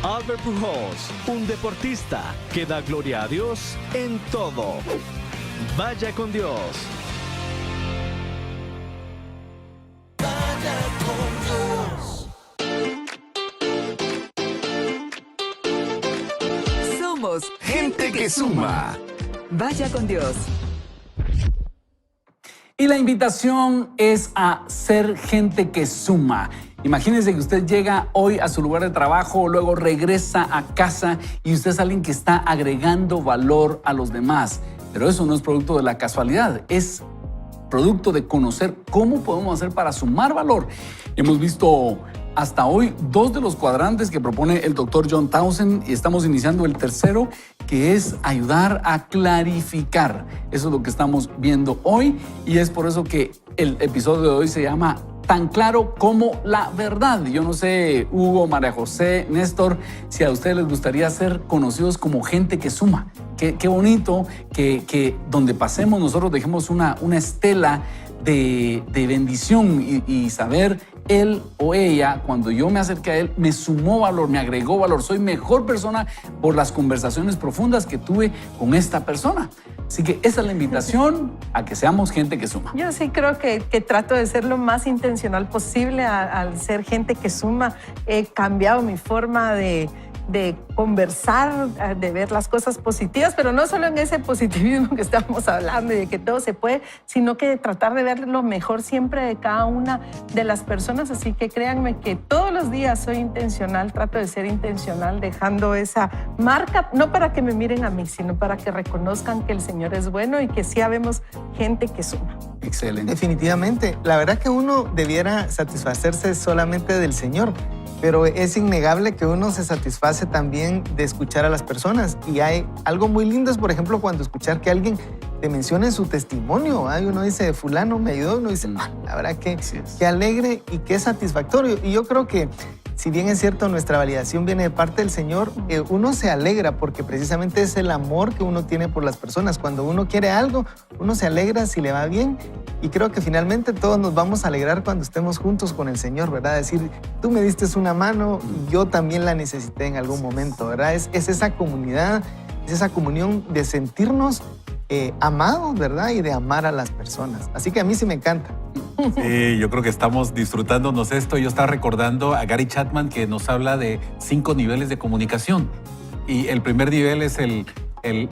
Albert Pujols, un deportista que da gloria a Dios en todo. Vaya con Dios. Vaya con Dios. Somos Gente que suma. Vaya con Dios. Y la invitación es a ser gente que suma. Imagínense que usted llega hoy a su lugar de trabajo, luego regresa a casa y usted es alguien que está agregando valor a los demás. Pero eso no es producto de la casualidad, es producto de conocer cómo podemos hacer para sumar valor. Hemos visto hasta hoy 2 de los cuadrantes que propone el Dr. John Townsend y estamos iniciando el tercero, que es ayudar a clarificar. Eso es lo que estamos viendo hoy y es por eso que el episodio de hoy se llama Tan claro como la verdad. Yo no sé, Hugo, María José, Néstor, si a ustedes les gustaría ser conocidos como gente que suma. Qué bonito que donde pasemos nosotros dejemos una estela de bendición y saber él o ella, cuando yo me acerqué a él, me sumó valor, me agregó valor. Soy mejor persona por las conversaciones profundas que tuve con esta persona. Así que esa es la invitación a que seamos gente que suma. Yo sí creo que trato de ser lo más intencional posible al ser gente que suma. He cambiado mi forma de conversar, de ver las cosas positivas, pero no solo en ese positivismo que estamos hablando y de que todo se puede, sino que de tratar de ver lo mejor siempre de cada una de las personas. Así que créanme que todos los días soy intencional, trato de ser intencional, dejando esa marca, no para que me miren a mí, sino para que reconozcan que el Señor es bueno y que sí habemos gente que suma. Excelente. Definitivamente. La verdad que uno debiera satisfacerse solamente del Señor, pero es innegable que uno se satisface también de escuchar a las personas. Y hay algo muy lindo, es por ejemplo cuando escuchar que alguien te mencione su testimonio. Uno dice, fulano me ayudó, uno dice, la verdad que alegre y qué satisfactorio. Y yo creo que si bien es cierto, nuestra validación viene de parte del Señor, uno se alegra porque precisamente es el amor que uno tiene por las personas. Cuando uno quiere algo, uno se alegra si le va bien. Y creo que finalmente todos nos vamos a alegrar cuando estemos juntos con el Señor, ¿verdad? Decir, tú me diste una mano, yo también la necesité en algún momento, ¿verdad? Es esa comunidad, es esa comunión de sentirnos amados, ¿verdad? Y de amar a las personas. Así que a mí sí me encanta. Sí, yo creo que estamos disfrutándonos esto. Yo estaba recordando a Gary Chapman que nos habla de 5 niveles de comunicación. Y el primer nivel es el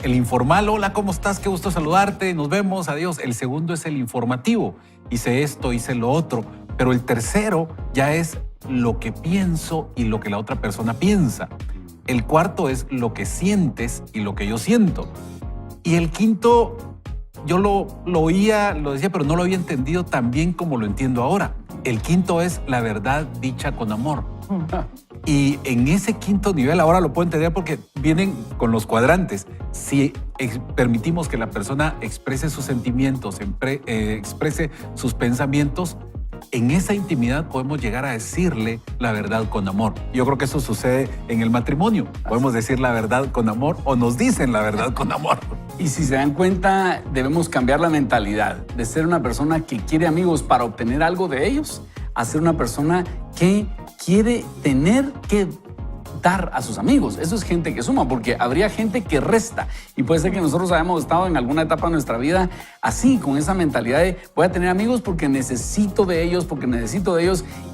informal. Hola, ¿cómo estás? Qué gusto saludarte. Nos vemos, adiós. El segundo es el informativo. Hice esto, hice lo otro. Pero el tercero ya es lo que pienso y lo que la otra persona piensa. El cuarto es lo que sientes y lo que yo siento. Y el quinto, yo lo oía, lo decía, pero no lo había entendido tan bien como lo entiendo ahora. El quinto es la verdad dicha con amor. Y en ese quinto nivel, ahora lo puedo entender porque vienen con los cuadrantes. Si permitimos que la persona exprese sus sentimientos, exprese sus pensamientos, en esa intimidad podemos llegar a decirle la verdad con amor. Yo creo que eso sucede en el matrimonio. Podemos decir la verdad con amor o nos dicen la verdad con amor. Y si se dan cuenta, debemos cambiar la mentalidad de ser una persona que quiere amigos para obtener algo de ellos a ser una persona que quiere tener que dar a sus amigos. Eso es gente que suma, porque habría gente que resta. Y puede ser que nosotros hayamos estado en alguna etapa de nuestra vida así, con esa mentalidad de voy a tener amigos porque necesito de ellos,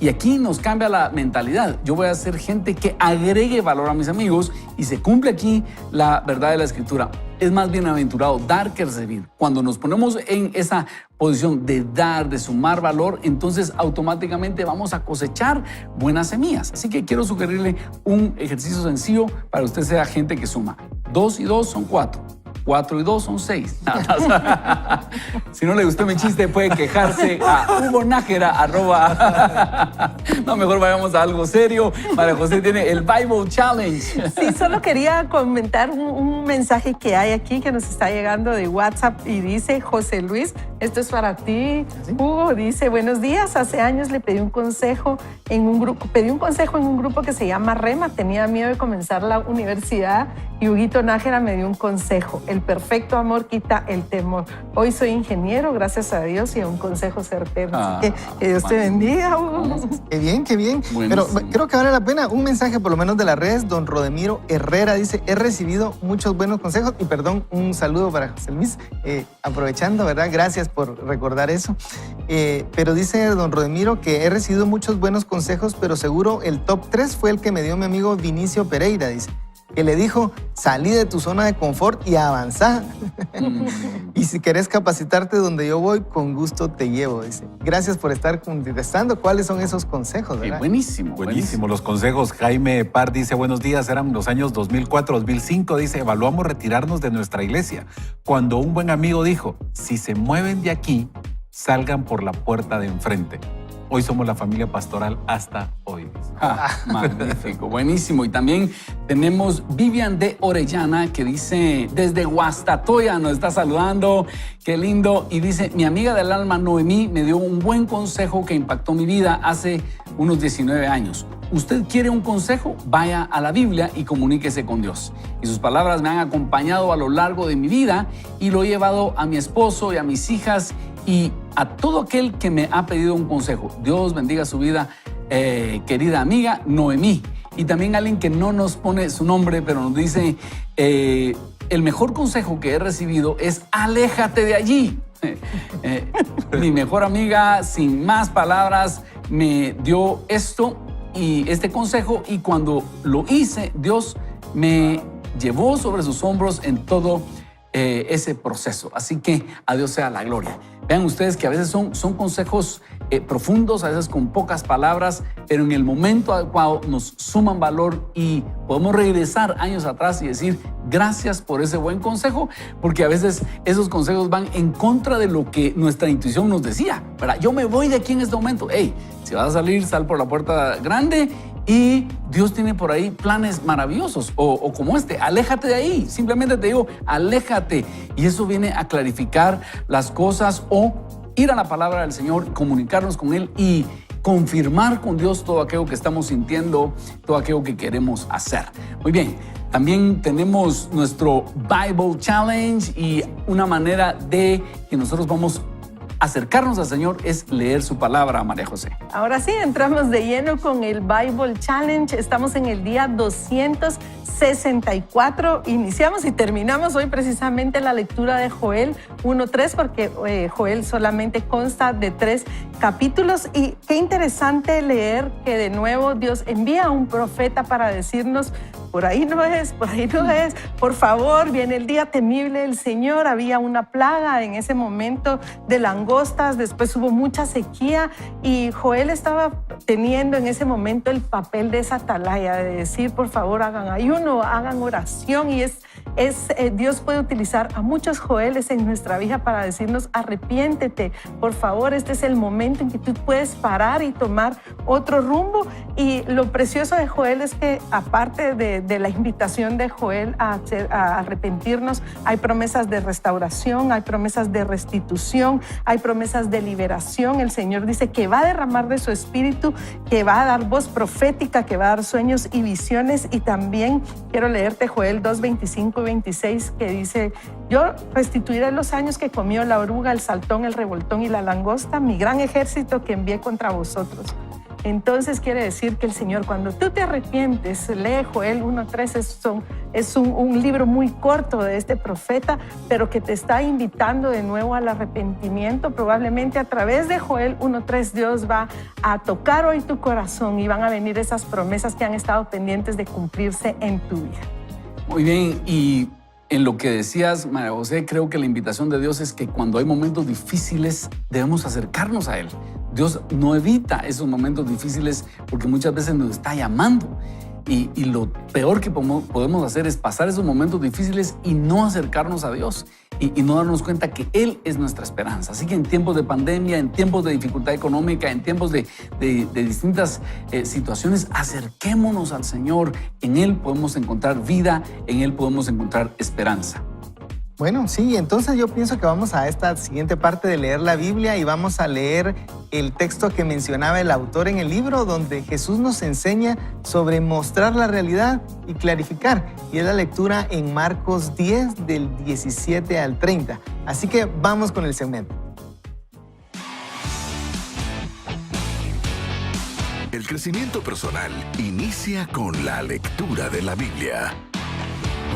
Y aquí nos cambia la mentalidad. Yo voy a ser gente que agregue valor a mis amigos y se cumple aquí la verdad de la Escritura. Es más bienaventurado dar que recibir. Cuando nos ponemos en esa posición de dar, de sumar valor, entonces automáticamente vamos a cosechar buenas semillas. Así que quiero sugerirle un ejercicio sencillo para que usted sea gente que suma. 2 y 2 son 4. 4 y 2 son 6. Si no le gustó mi chiste, puede quejarse a Hugo Nájera, No, mejor vayamos a algo serio. María José tiene el Bible Challenge. Sí, solo quería comentar un mensaje que hay aquí que nos está llegando de WhatsApp y dice José Luis, esto es para ti, Hugo, dice, buenos días, hace años le pedí un consejo en un grupo que se llama Rema, tenía miedo de comenzar la universidad y Huguito Nájera me dio un consejo, el perfecto amor quita el temor. Hoy soy ingeniero, gracias a Dios, y a un consejo certero. Así que Dios te bendiga, Hugo. Qué bien, qué bien. Buenísimo. Pero creo que vale la pena un mensaje por lo menos de las redes. Don Rodemiro Herrera dice, he recibido muchos buenos consejos y perdón, un saludo para José Luis, aprovechando, ¿verdad? Gracias por recordar eso. Pero dice don Rodemiro que he recibido muchos buenos consejos, pero seguro el top 3 fue el que me dio mi amigo Vinicio Pereira, dice. Que le dijo, salí de tu zona de confort y avanzá. Y si querés capacitarte donde yo voy, con gusto te llevo, dice. Gracias por estar contestando. ¿Cuáles son esos consejos, verdad? Buenísimo. Buenísimo los consejos. Jaime Par dice, buenos días, eran los años 2004, 2005. Dice, evaluamos retirarnos de nuestra iglesia. Cuando un buen amigo dijo, si se mueven de aquí, salgan por la puerta de enfrente. Hoy somos la familia pastoral hasta hoy. Magnífico, buenísimo. Y también tenemos Vivian de Orellana, que dice, desde Guastatoya nos está saludando. Qué lindo. Y dice, mi amiga del alma Noemí me dio un buen consejo que impactó mi vida hace unos 19 años. ¿Usted quiere un consejo? Vaya a la Biblia y comuníquese con Dios. Y sus palabras me han acompañado a lo largo de mi vida y lo he llevado a mi esposo y a mis hijas y a todo aquel que me ha pedido un consejo. Dios bendiga su vida, querida amiga Noemí. Y también alguien que no nos pone su nombre, pero nos dice, el mejor consejo que he recibido es aléjate de allí. Mi mejor amiga, sin más palabras, me dio esto y este consejo, y cuando lo hice, Dios me llevó sobre sus hombros en todo ese proceso. Así que a Dios sea la gloria. Vean ustedes que a veces son consejos profundos, a veces con pocas palabras, pero en el momento adecuado nos suman valor y podemos regresar años atrás y decir gracias por ese buen consejo, porque a veces esos consejos van en contra de lo que nuestra intuición nos decía, ¿verdad? Yo me voy de aquí en este momento. Hey, si vas a salir, sal por la puerta grande y Dios tiene por ahí planes maravillosos o como este, aléjate de ahí. Simplemente te digo, aléjate. Y eso viene a clarificar las cosas o ir a la palabra del Señor, comunicarnos con Él y confirmar con Dios todo aquello que estamos sintiendo, todo aquello que queremos hacer. Muy bien, también tenemos nuestro Bible Challenge y una manera de que nosotros vamos a acercarnos al Señor es leer su palabra, María José. Ahora sí, entramos de lleno con el Bible Challenge. Estamos en el día 264. Iniciamos y terminamos hoy precisamente la lectura de Joel 1:3, porque Joel solamente consta de 3 capítulos. Y qué interesante leer que de nuevo Dios envía a un profeta para decirnos, por ahí no es, por ahí no es. Por favor, viene el día temible del Señor. Había una plaga en ese momento de langostas, después hubo mucha sequía y Joel estaba teniendo en ese momento el papel de esa atalaya, de decir, por favor, hagan ayuno, hagan oración. Y Dios puede utilizar a muchos Joeles en nuestra vida para decirnos, arrepiéntete, por favor, este es el momento en que tú puedes parar y tomar otro rumbo. Y lo precioso de Joel es que aparte de la invitación de Joel a arrepentirnos, hay promesas de restauración, hay promesas de restitución, hay promesas de liberación. El Señor dice que va a derramar de su espíritu, que va a dar voz profética, que va a dar sueños y visiones. Y también quiero leerte Joel 2:25 y 26, que dice, yo restituiré los años que comió la oruga, el saltón, el revoltón y la langosta, mi gran ejército que envié contra vosotros. Entonces quiere decir que el Señor, cuando tú te arrepientes, lee Joel 1:3, es un libro muy corto de este profeta, pero que te está invitando de nuevo al arrepentimiento. Probablemente a través de Joel 1:3 Dios va a tocar hoy tu corazón y van a venir esas promesas que han estado pendientes de cumplirse en tu vida. Muy bien, y en lo que decías, María José, creo que la invitación de Dios es que cuando hay momentos difíciles debemos acercarnos a Él. Dios no evita esos momentos difíciles porque muchas veces nos está llamando. Y lo peor que podemos hacer es pasar esos momentos difíciles y no acercarnos a Dios y no darnos cuenta que Él es nuestra esperanza. Así que en tiempos de pandemia, en tiempos de dificultad económica, en tiempos de distintas situaciones, acerquémonos al Señor. En Él podemos encontrar vida, en Él podemos encontrar esperanza. Bueno, sí, entonces yo pienso que vamos a esta siguiente parte de leer la Biblia y vamos a leer el texto que mencionaba el autor en el libro, donde Jesús nos enseña sobre mostrar la realidad y clarificar. Y es la lectura en Marcos 10, del 17 al 30. Así que vamos con el segmento. El crecimiento personal inicia con la lectura de la Biblia.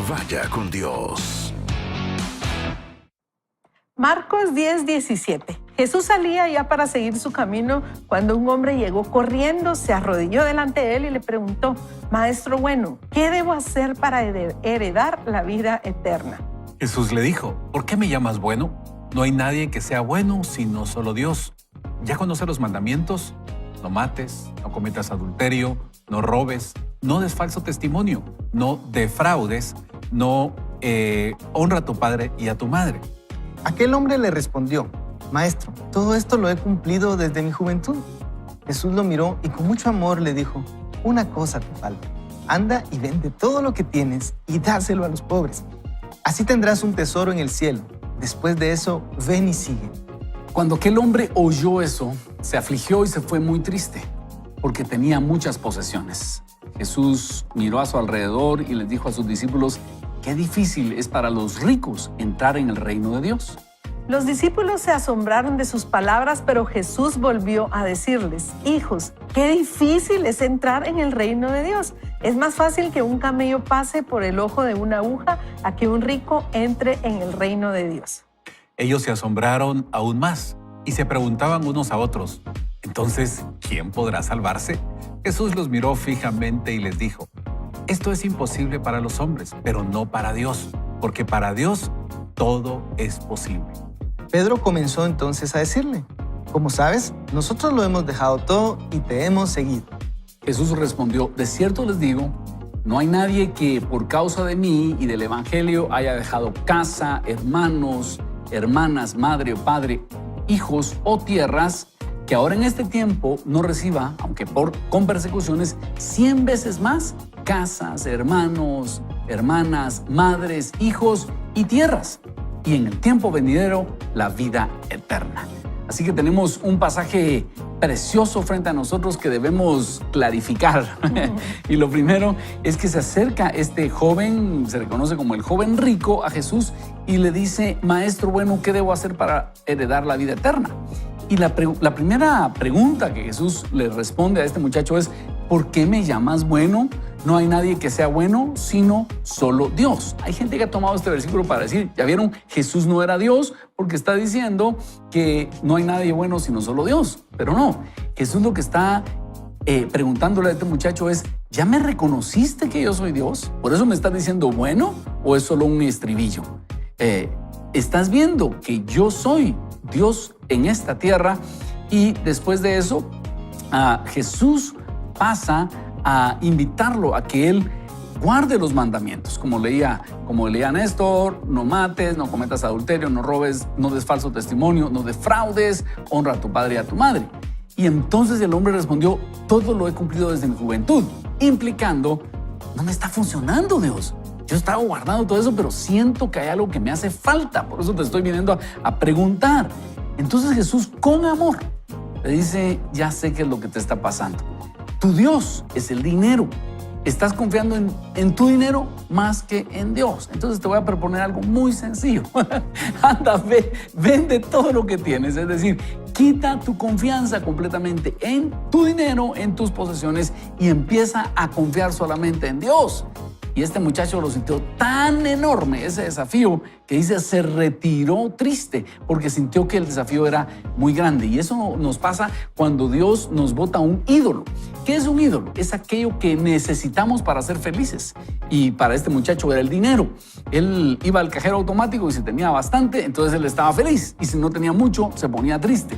Vaya con Dios. Marcos 10:17. Jesús salía ya para seguir su camino cuando un hombre llegó corriendo, se arrodilló delante de él y le preguntó, Maestro bueno, ¿qué debo hacer para heredar la vida eterna? Jesús le dijo, ¿por qué me llamas bueno? No hay nadie que sea bueno sino solo Dios. ¿Ya conoces los mandamientos? No mates, no cometas adulterio, no robes, no des falso testimonio, no defraudes, no honra a tu padre y a tu madre. Aquel hombre le respondió, Maestro, todo esto lo he cumplido desde mi juventud. Jesús lo miró y con mucho amor le dijo, una cosa te falta. Anda y vende todo lo que tienes y dáselo a los pobres. Así tendrás un tesoro en el cielo. Después de eso, ven y sigue. Cuando aquel hombre oyó eso, se afligió y se fue muy triste, porque tenía muchas posesiones. Jesús miró a su alrededor y les dijo a sus discípulos, qué difícil es para los ricos entrar en el reino de Dios. Los discípulos se asombraron de sus palabras, pero Jesús volvió a decirles, hijos, qué difícil es entrar en el reino de Dios. Es más fácil que un camello pase por el ojo de una aguja a que un rico entre en el reino de Dios. Ellos se asombraron aún más y se preguntaban unos a otros, entonces, ¿quién podrá salvarse? Jesús los miró fijamente y les dijo, esto es imposible para los hombres, pero no para Dios, porque para Dios todo es posible. Pedro comenzó entonces a decirle, como sabes, nosotros lo hemos dejado todo y te hemos seguido. Jesús respondió, de cierto les digo, no hay nadie que por causa de mí y del evangelio haya dejado casa, hermanos, hermanas, madre o padre, hijos o tierras, que ahora en este tiempo no reciba, aunque con persecuciones, 100 veces más, casas, hermanos, hermanas, madres, hijos y tierras, y en el tiempo venidero la vida eterna. Así que tenemos un pasaje precioso frente a nosotros que debemos clarificar. Y lo primero es que se acerca este joven, se reconoce como el joven rico, a Jesús y le dice, maestro bueno, ¿qué debo hacer para heredar la vida eterna? Y la primera pregunta que Jesús le responde a este muchacho es, ¿por qué me llamas bueno? No hay nadie que sea bueno, sino solo Dios. Hay gente que ha tomado este versículo para decir, ya vieron, Jesús no era Dios porque está diciendo que no hay nadie bueno sino solo Dios. Pero no, Jesús lo que está preguntándole a este muchacho es, ¿ya me reconociste que yo soy Dios? ¿Por eso me estás diciendo bueno o es solo un estribillo? ¿Estás viendo que yo soy Dios en esta tierra? Y después de eso, Jesús pasa a invitarlo a que él guarde los mandamientos, como leía Néstor, no mates, no cometas adulterio, no robes, no des falso testimonio, no defraudes, honra a tu padre y a tu madre. Y entonces el hombre respondió, todo lo he cumplido desde mi juventud, implicando, no me está funcionando, Dios. Yo estaba guardando todo eso, pero siento que hay algo que me hace falta, por eso te estoy viniendo a preguntar. Entonces Jesús, con amor, le dice, ya sé qué es lo que te está pasando. Tu Dios es el dinero. Estás confiando en tu dinero más que en Dios. Entonces te voy a proponer algo muy sencillo. Anda, vende todo lo que tienes. Es decir, quita tu confianza completamente en tu dinero, en tus posesiones y empieza a confiar solamente en Dios. Y este muchacho lo sintió tan enorme, ese desafío, que dice, se retiró triste porque sintió que el desafío era muy grande. Y eso nos pasa cuando Dios nos bota un ídolo. ¿Qué es un ídolo? Es aquello que necesitamos para ser felices. Y para este muchacho era el dinero. Él iba al cajero automático y si tenía bastante, entonces él estaba feliz. Y si no tenía mucho, se ponía triste.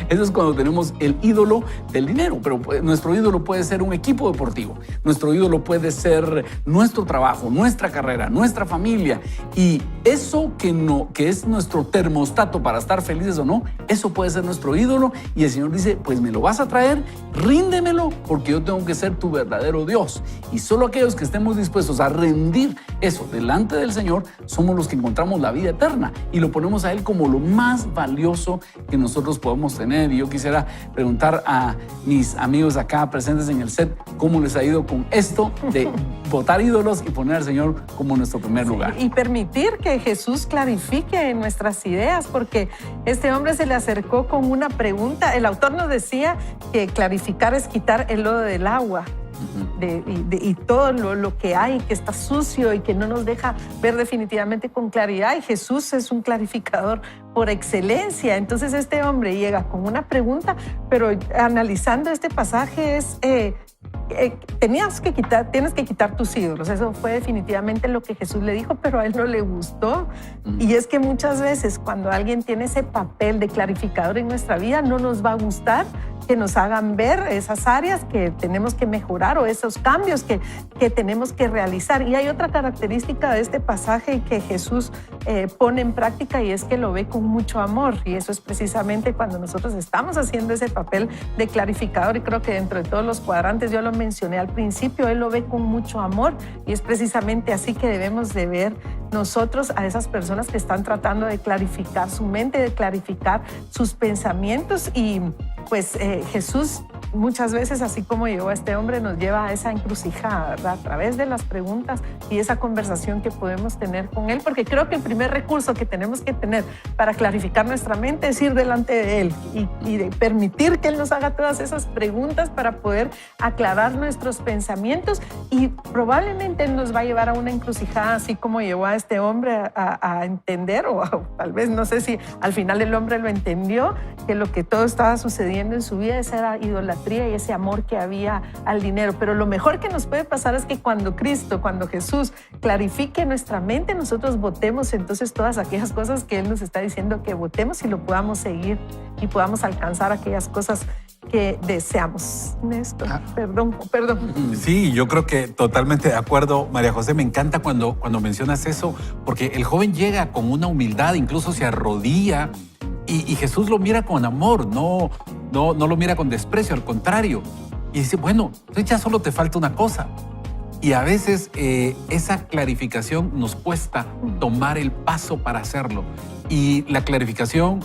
Eso es cuando tenemos el ídolo del dinero. Pero nuestro ídolo puede ser un equipo deportivo. Nuestro ídolo puede ser nuestro trabajo, nuestra carrera, nuestra familia. Y eso que es nuestro termostato para estar felices o no, eso puede ser nuestro ídolo. Y el Señor dice, pues me lo vas a traer, ríndemelo, porque yo tengo que ser tu verdadero Dios. Y solo aquellos que estemos dispuestos a rendir eso delante del Señor, somos los que encontramos la vida eterna y lo ponemos a Él como lo más valioso que nosotros podemos tener. Y yo quisiera preguntar a mis amigos acá presentes en el set, ¿cómo les ha ido con esto de botar ídolos y poner al Señor como nuestro primer lugar? Y permitir que Jesús clarifique nuestras ideas, porque este hombre se le acercó con una pregunta. El autor nos decía que clarificar es quitar el lodo del agua. Y todo lo que hay que está sucio y que no nos deja ver definitivamente con claridad, y Jesús es un clarificador por excelencia. Entonces este hombre llega con una pregunta, pero analizando este pasaje es tienes que quitar tus ídolos. Eso fue definitivamente lo que Jesús le dijo, pero a él no le gustó. Y es que muchas veces cuando alguien tiene ese papel de clarificador en nuestra vida, no nos va a gustar que nos hagan ver esas áreas que tenemos que mejorar o esos esos cambios que tenemos que realizar. Y hay otra característica de este pasaje que Jesús pone en práctica, y es que lo ve con mucho amor. Y eso es precisamente cuando nosotros estamos haciendo ese papel de clarificador, y creo que dentro de todos los cuadrantes, yo lo mencioné al principio, Él lo ve con mucho amor, y es precisamente así que debemos de ver nosotros a esas personas que están tratando de clarificar su mente, de clarificar sus pensamientos. Y pues Jesús muchas veces, así como llevó a este hombre, nos lleva a esa encrucijada, ¿verdad? A través de las preguntas y esa conversación que podemos tener con Él, porque creo que el primer recurso que tenemos que tener para clarificar nuestra mente es ir delante de Él y de permitir que Él nos haga todas esas preguntas para poder aclarar nuestros pensamientos, y probablemente Él nos va a llevar a una encrucijada, así como llevó a este hombre a entender, o tal vez, no sé si al final el hombre lo entendió, que lo que todo estaba sucediendo en su vida, esa era idolatría y ese amor que había al dinero. Pero lo mejor que nos puede pasar es que cuando Jesús clarifique nuestra mente, nosotros votemos entonces todas aquellas cosas que Él nos está diciendo que votemos, y lo podamos seguir y podamos alcanzar aquellas cosas que deseamos. Néstor, perdón. Sí, yo creo que totalmente de acuerdo, María José. Me encanta cuando mencionas eso, porque el joven llega con una humildad, incluso se arrodilla, y Jesús lo mira con amor, no lo mira con desprecio, al contrario. Y dice, bueno, entonces ya solo te falta una cosa. Y a veces esa clarificación nos cuesta tomar el paso para hacerlo. Y la clarificación,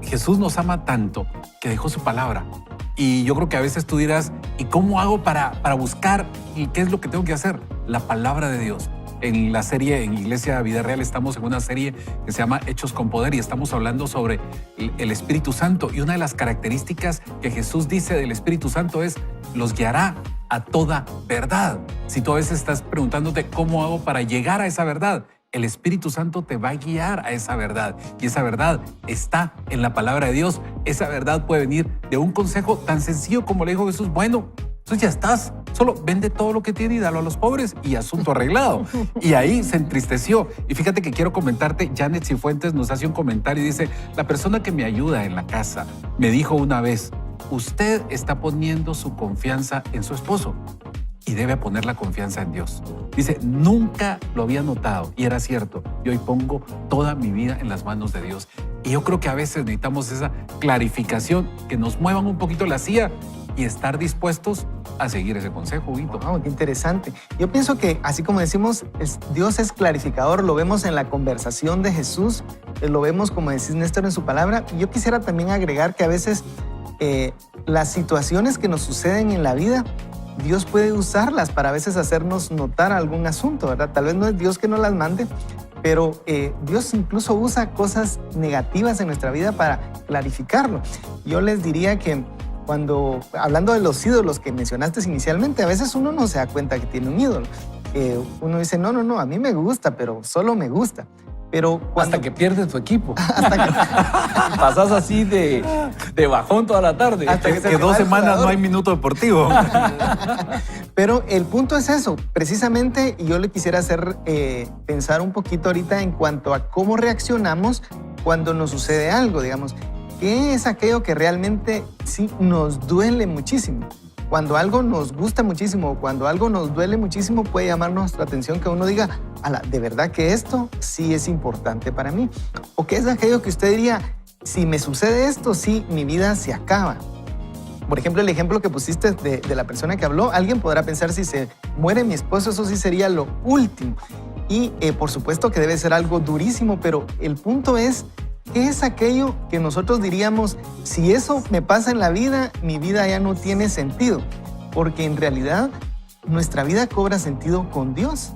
Jesús nos ama tanto que dejó su palabra. Y yo creo que a veces tú dirás, ¿y cómo hago para buscar? ¿Y qué es lo que tengo que hacer? La palabra de Dios. En la serie, en Iglesia Vida Real, estamos en una serie que se llama Hechos con Poder, y estamos hablando sobre el Espíritu Santo. Y una de las características que Jesús dice del Espíritu Santo es, los guiará a toda verdad. Si tú a veces estás preguntándote, ¿cómo hago para llegar a esa verdad? El Espíritu Santo te va a guiar a esa verdad, y esa verdad está en la palabra de Dios. Esa verdad puede venir de un consejo tan sencillo como le dijo Jesús, bueno, entonces ya estás, solo vende todo lo que tiene y dalo a los pobres y asunto arreglado. Y ahí se entristeció. Y fíjate que quiero comentarte, Janet Cifuentes nos hace un comentario y dice, la persona que me ayuda en la casa me dijo una vez, usted está poniendo su confianza en su esposo y debe poner la confianza en Dios. Dice, nunca lo había notado, y era cierto, y hoy pongo toda mi vida en las manos de Dios. Y yo creo que a veces necesitamos esa clarificación, que nos muevan un poquito la silla y estar dispuestos a seguir ese consejo, Huguito. Wow, qué interesante. Yo pienso que, así como decimos, Dios es clarificador, lo vemos en la conversación de Jesús, lo vemos, como decís, Néstor, en su palabra. Y yo quisiera también agregar que a veces las situaciones que nos suceden en la vida, Dios puede usarlas para a veces hacernos notar algún asunto, ¿verdad? Tal vez no es Dios que nos las mande, pero Dios incluso usa cosas negativas en nuestra vida para clarificarlo. Yo les diría que cuando, hablando de los ídolos que mencionaste inicialmente, a veces uno no se da cuenta que tiene un ídolo. Uno dice, no, a mí me gusta, pero solo me gusta. Pero hasta que pierdes tu equipo. Pasas así de bajón toda la tarde. Hasta que 2 semanas no hay minuto deportivo. Pero el punto es eso, precisamente, y yo le quisiera hacer pensar un poquito ahorita en cuanto a cómo reaccionamos cuando nos sucede algo, digamos. ¿Qué es aquello que realmente sí nos duele muchísimo? Cuando algo nos gusta muchísimo, cuando algo nos duele muchísimo, puede llamar nuestra atención que uno diga, de verdad que esto sí es importante para mí. O qué es aquello que usted diría, si me sucede esto, sí, mi vida se acaba. Por ejemplo, el ejemplo que pusiste de la persona que habló, alguien podrá pensar, si se muere mi esposo, eso sí sería lo último. Y por supuesto que debe ser algo durísimo, pero el punto es, ¿qué es aquello que nosotros diríamos, si eso me pasa en la vida, mi vida ya no tiene sentido? Porque en realidad nuestra vida cobra sentido con Dios.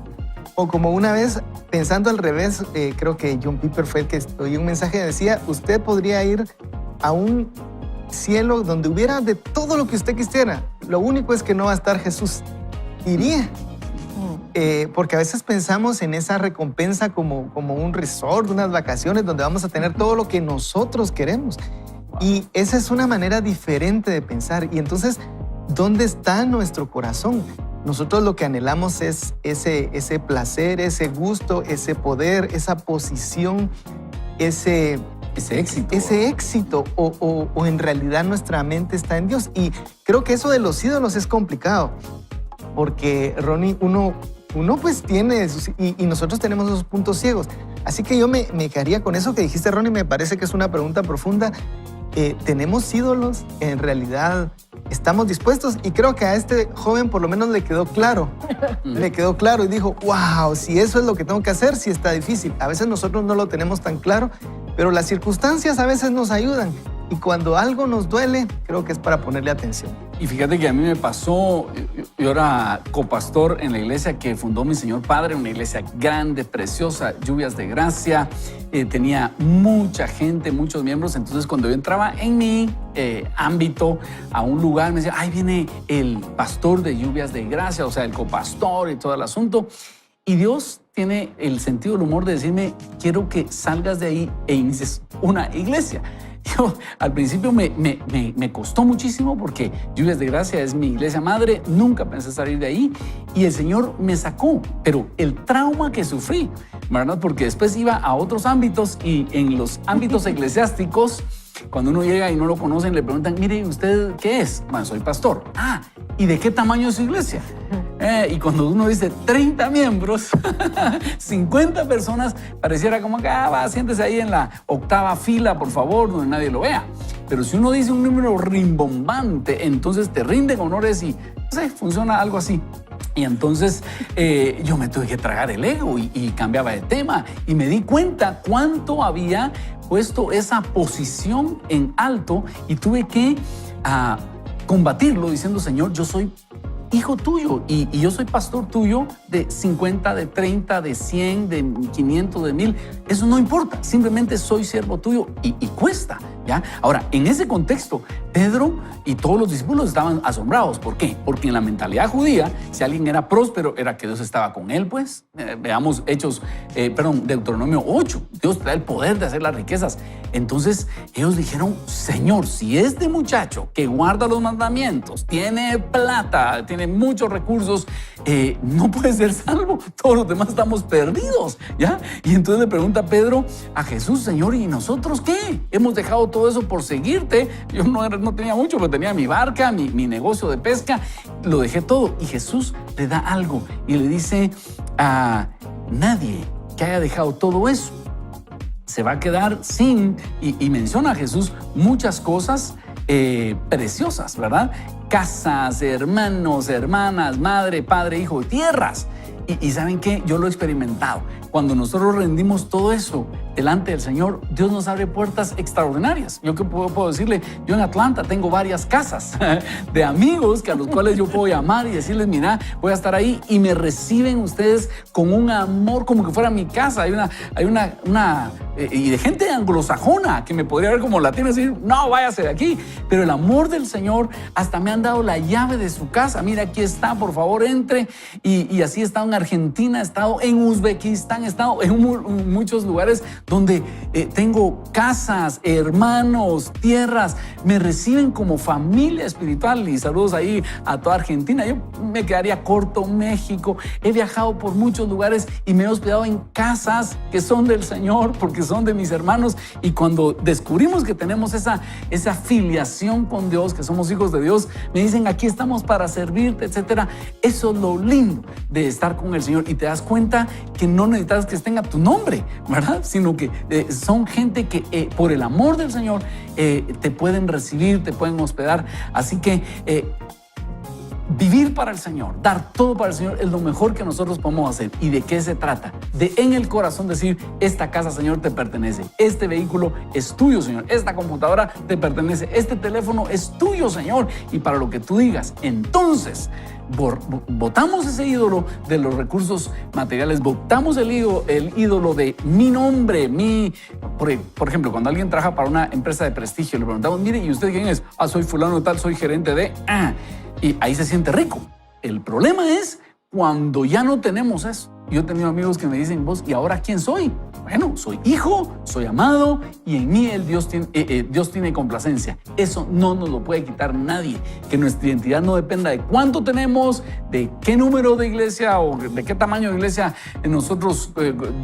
O como una vez, pensando al revés, creo que John Piper fue el que oí un mensaje que decía, usted podría ir a un cielo donde hubiera de todo lo que usted quisiera. Lo único es que no va a estar Jesús. Iría. Porque a veces pensamos en esa recompensa como un resort, unas vacaciones donde vamos a tener todo lo que nosotros queremos. Y esa es una manera diferente de pensar. Y entonces, ¿dónde está nuestro corazón? Nosotros lo que anhelamos es ese placer, ese gusto, ese poder, esa posición, ese éxito, o en realidad nuestra mente está en Dios. Y creo que eso de los ídolos es complicado. porque Ronnie, uno pues tiene, y nosotros tenemos esos puntos ciegos. Así que yo me quedaría con eso que dijiste, Ronnie, me parece que es una pregunta profunda. ¿Tenemos ídolos? En realidad, ¿estamos dispuestos? Y creo que a este joven por lo menos le quedó claro. Le quedó claro y dijo, wow, si eso es lo que tengo que hacer, sí está difícil. A veces nosotros no lo tenemos tan claro, pero las circunstancias a veces nos ayudan. Y cuando algo nos duele, creo que es para ponerle atención. Y fíjate que a mí me pasó, yo era copastor en la iglesia que fundó mi Señor Padre, una iglesia grande, preciosa, Lluvias de Gracia, tenía mucha gente, muchos miembros. Entonces cuando yo entraba en mi ámbito a un lugar, me decía, ahí viene el pastor de Lluvias de Gracia, o sea, el copastor y todo el asunto. Y Dios tiene el sentido del humor de decirme, quiero que salgas de ahí e inicies una iglesia. Yo, al principio me costó muchísimo porque Lluvias de Gracia es mi iglesia madre, nunca pensé salir de ahí y el Señor me sacó, pero el trauma que sufrí, ¿verdad? Porque después iba a otros ámbitos y en los ámbitos eclesiásticos, cuando uno llega y no lo conocen, le preguntan, mire, ¿usted qué es? Bueno, soy pastor. Ah, ¿y de qué tamaño es su iglesia? Y cuando uno dice 30 miembros, 50 personas, pareciera como que, va, siéntese ahí en la octava fila, por favor, donde nadie lo vea. Pero si uno dice un número rimbombante, entonces te rinden honores y, no sé, funciona algo así. Y entonces yo me tuve que tragar el ego y cambiaba de tema y me di cuenta cuánto había puesto esa posición en alto y tuve que combatirlo diciendo, Señor, yo soy hijo tuyo y yo soy pastor tuyo de 50, de 30, de 100, de 500, de 1000. Eso no importa, simplemente soy siervo tuyo y cuesta, ¿ya? Ahora, en ese contexto, Pedro y todos los discípulos estaban asombrados. ¿Por qué? Porque en la mentalidad judía, si alguien era próspero, era que Dios estaba con él, pues. Veamos Deuteronomio 8. Dios te da el poder de hacer las riquezas. Entonces, ellos dijeron, Señor, si este muchacho que guarda los mandamientos, tiene plata, tiene muchos recursos, no puede ser salvo. Todos los demás estamos perdidos, ¿ya? Y entonces le pregunta Pedro a Jesús, Señor, ¿y nosotros qué? Hemos dejado todo eso por seguirte. Yo no tenía mucho, pero tenía mi barca, mi negocio de pesca, lo dejé todo. Y Jesús le da algo y le dice a nadie que haya dejado todo eso se va a quedar sin, y menciona a Jesús muchas cosas preciosas, ¿verdad? Casas, hermanos, hermanas, madre, padre, hijo, tierras. Y ¿saben qué? Yo lo he experimentado. Cuando nosotros rendimos todo eso delante del Señor, Dios nos abre puertas extraordinarias. Yo qué puedo decirle, yo en Atlanta tengo varias casas de amigos a los cuales yo puedo llamar y decirles, mira, voy a estar ahí y me reciben ustedes con un amor como que fuera mi casa. Hay una y de gente anglosajona que me podría ver como latino y decir, no, váyase de aquí. Pero el amor del Señor, hasta me han dado la llave de su casa. Mira, aquí está, por favor, entre. Y así he estado en Argentina, he estado en Uzbekistán, he estado en muchos lugares donde tengo casas, hermanos, tierras. Me reciben como familia espiritual. Y saludos ahí a toda Argentina. Yo me quedaría corto, México. He viajado por muchos lugares y me he hospedado en casas que son del Señor, porque son de mis hermanos. Y cuando descubrimos que tenemos esa filiación con Dios, que somos hijos de Dios, me dicen, aquí estamos para servirte, etcétera. Eso es lo lindo de estar con el Señor. Y te das cuenta que no necesitas que estén a tu nombre, ¿verdad? Sino que son gente que por el amor del Señor te pueden recibir, te pueden hospedar. Así que vivir para el Señor, dar todo para el Señor es lo mejor que nosotros podemos hacer. ¿Y de qué se trata? De en el corazón decir, esta casa, Señor, te pertenece. Este vehículo es tuyo, Señor. Esta computadora te pertenece. Este teléfono es tuyo, Señor. Y para lo que tú digas, entonces botamos ese ídolo de los recursos materiales, botamos el ídolo de mi nombre, por ejemplo, cuando alguien trabaja para una empresa de prestigio, le preguntamos, mire, ¿y usted quién es? Soy fulano de tal, soy gerente de... Y ahí se siente rico. El problema es cuando ya no tenemos eso. Yo he tenido amigos que me dicen, vos, ¿y ahora quién soy? Bueno, soy hijo, soy amado y en mí Dios tiene complacencia. Eso no nos lo puede quitar nadie. Que nuestra identidad no dependa de cuánto tenemos, de qué número de iglesia o de qué tamaño de iglesia nosotros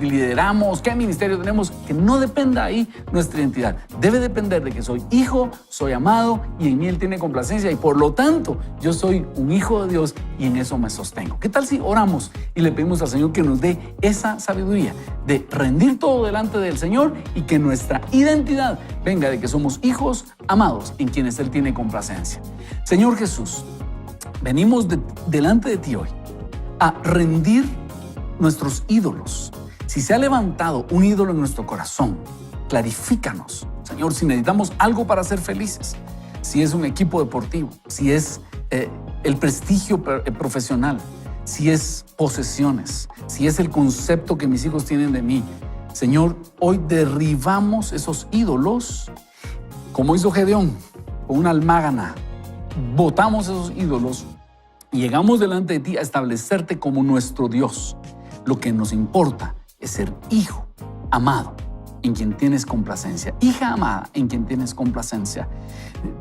lideramos, qué ministerio tenemos. Que no dependa ahí nuestra identidad. Debe depender de que soy hijo, soy amado y en mí Él tiene complacencia y por lo tanto yo soy un hijo de Dios y en eso me sostengo. ¿Qué tal si oramos y le pedimos al Señor que nos dé esa sabiduría de rendir todo delante del Señor y que nuestra identidad venga de que somos hijos amados en quienes Él tiene complacencia? Señor Jesús, venimos delante de ti hoy a rendir nuestros ídolos. Si se ha levantado un ídolo en nuestro corazón, clarifícanos, Señor, si necesitamos algo para ser felices, si es un equipo deportivo, si es el prestigio profesional, si es posesiones, si es el concepto que mis hijos tienen de mí. Señor, hoy derribamos esos ídolos, como hizo Gedeón, con una almágana. Botamos esos ídolos y llegamos delante de ti a establecerte como nuestro Dios. Lo que nos importa es ser hijo amado en quien tienes complacencia, hija amada en quien tienes complacencia.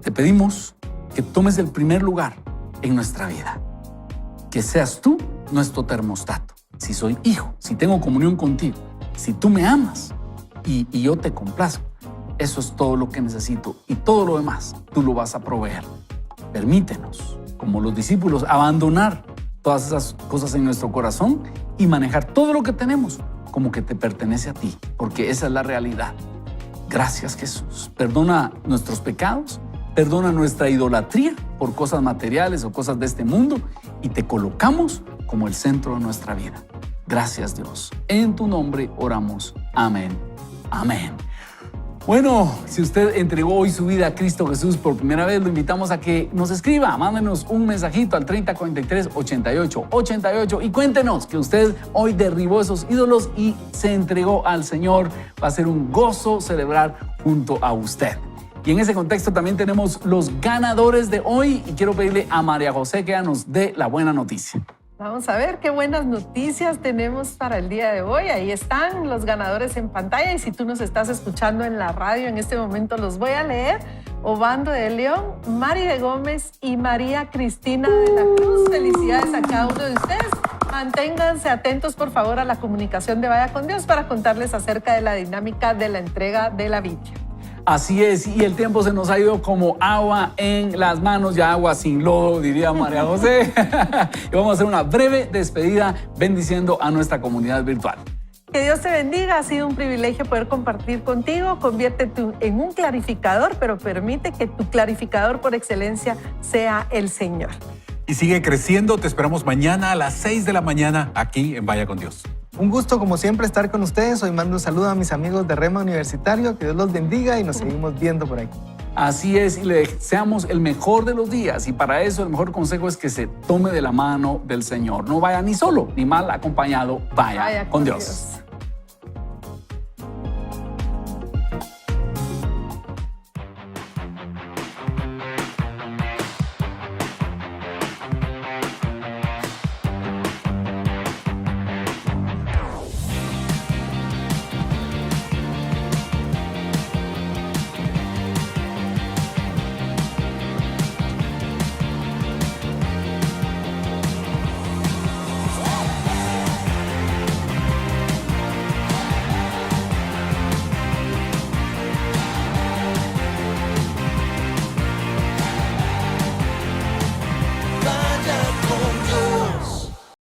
Te pedimos que tomes el primer lugar en nuestra vida. Que seas tú nuestro termostato. Si soy hijo, si tengo comunión contigo, si tú me amas y yo te complazco, eso es todo lo que necesito y todo lo demás tú lo vas a proveer. Permítenos, como los discípulos, abandonar todas esas cosas en nuestro corazón y manejar todo lo que tenemos como que te pertenece a ti, porque esa es la realidad. Gracias, Jesús. Perdona nuestros pecados, perdona nuestra idolatría por cosas materiales o cosas de este mundo y te colocamos como el centro de nuestra vida. Gracias, Dios. En tu nombre oramos. Amén. Amén. Bueno, si usted entregó hoy su vida a Cristo Jesús por primera vez, lo invitamos a que nos escriba, mándenos un mensajito al 3043-8888 y cuéntenos que usted hoy derribó esos ídolos y se entregó al Señor. Va a ser un gozo celebrar junto a usted. Y en ese contexto también tenemos los ganadores de hoy y quiero pedirle a María José que nos dé la buena noticia. Vamos a ver qué buenas noticias tenemos para el día de hoy. Ahí están los ganadores en pantalla y si tú nos estás escuchando en la radio en este momento los voy a leer. Obando de León, Mari de Gómez y María Cristina de la Cruz. Felicidades a cada uno de ustedes. Manténganse atentos, por favor, a la comunicación de Vaya con Dios para contarles acerca de la dinámica de la entrega de la Biblia. Así es, y el tiempo se nos ha ido como agua en las manos, ya agua sin lodo, diría María José. Y vamos a hacer una breve despedida bendiciendo a nuestra comunidad virtual. Que Dios te bendiga, ha sido un privilegio poder compartir contigo. Conviértete en un clarificador, pero permite que tu clarificador por excelencia sea el Señor. Y sigue creciendo, te esperamos mañana a las 6 de la mañana aquí en Vaya con Dios. Un gusto como siempre estar con ustedes. Hoy mando un saludo a mis amigos de Rema Universitario. Que Dios los bendiga y nos seguimos viendo por aquí. Así es, y le deseamos el mejor de los días y para eso el mejor consejo es que se tome de la mano del Señor. No vaya ni solo ni mal acompañado, vaya con Dios.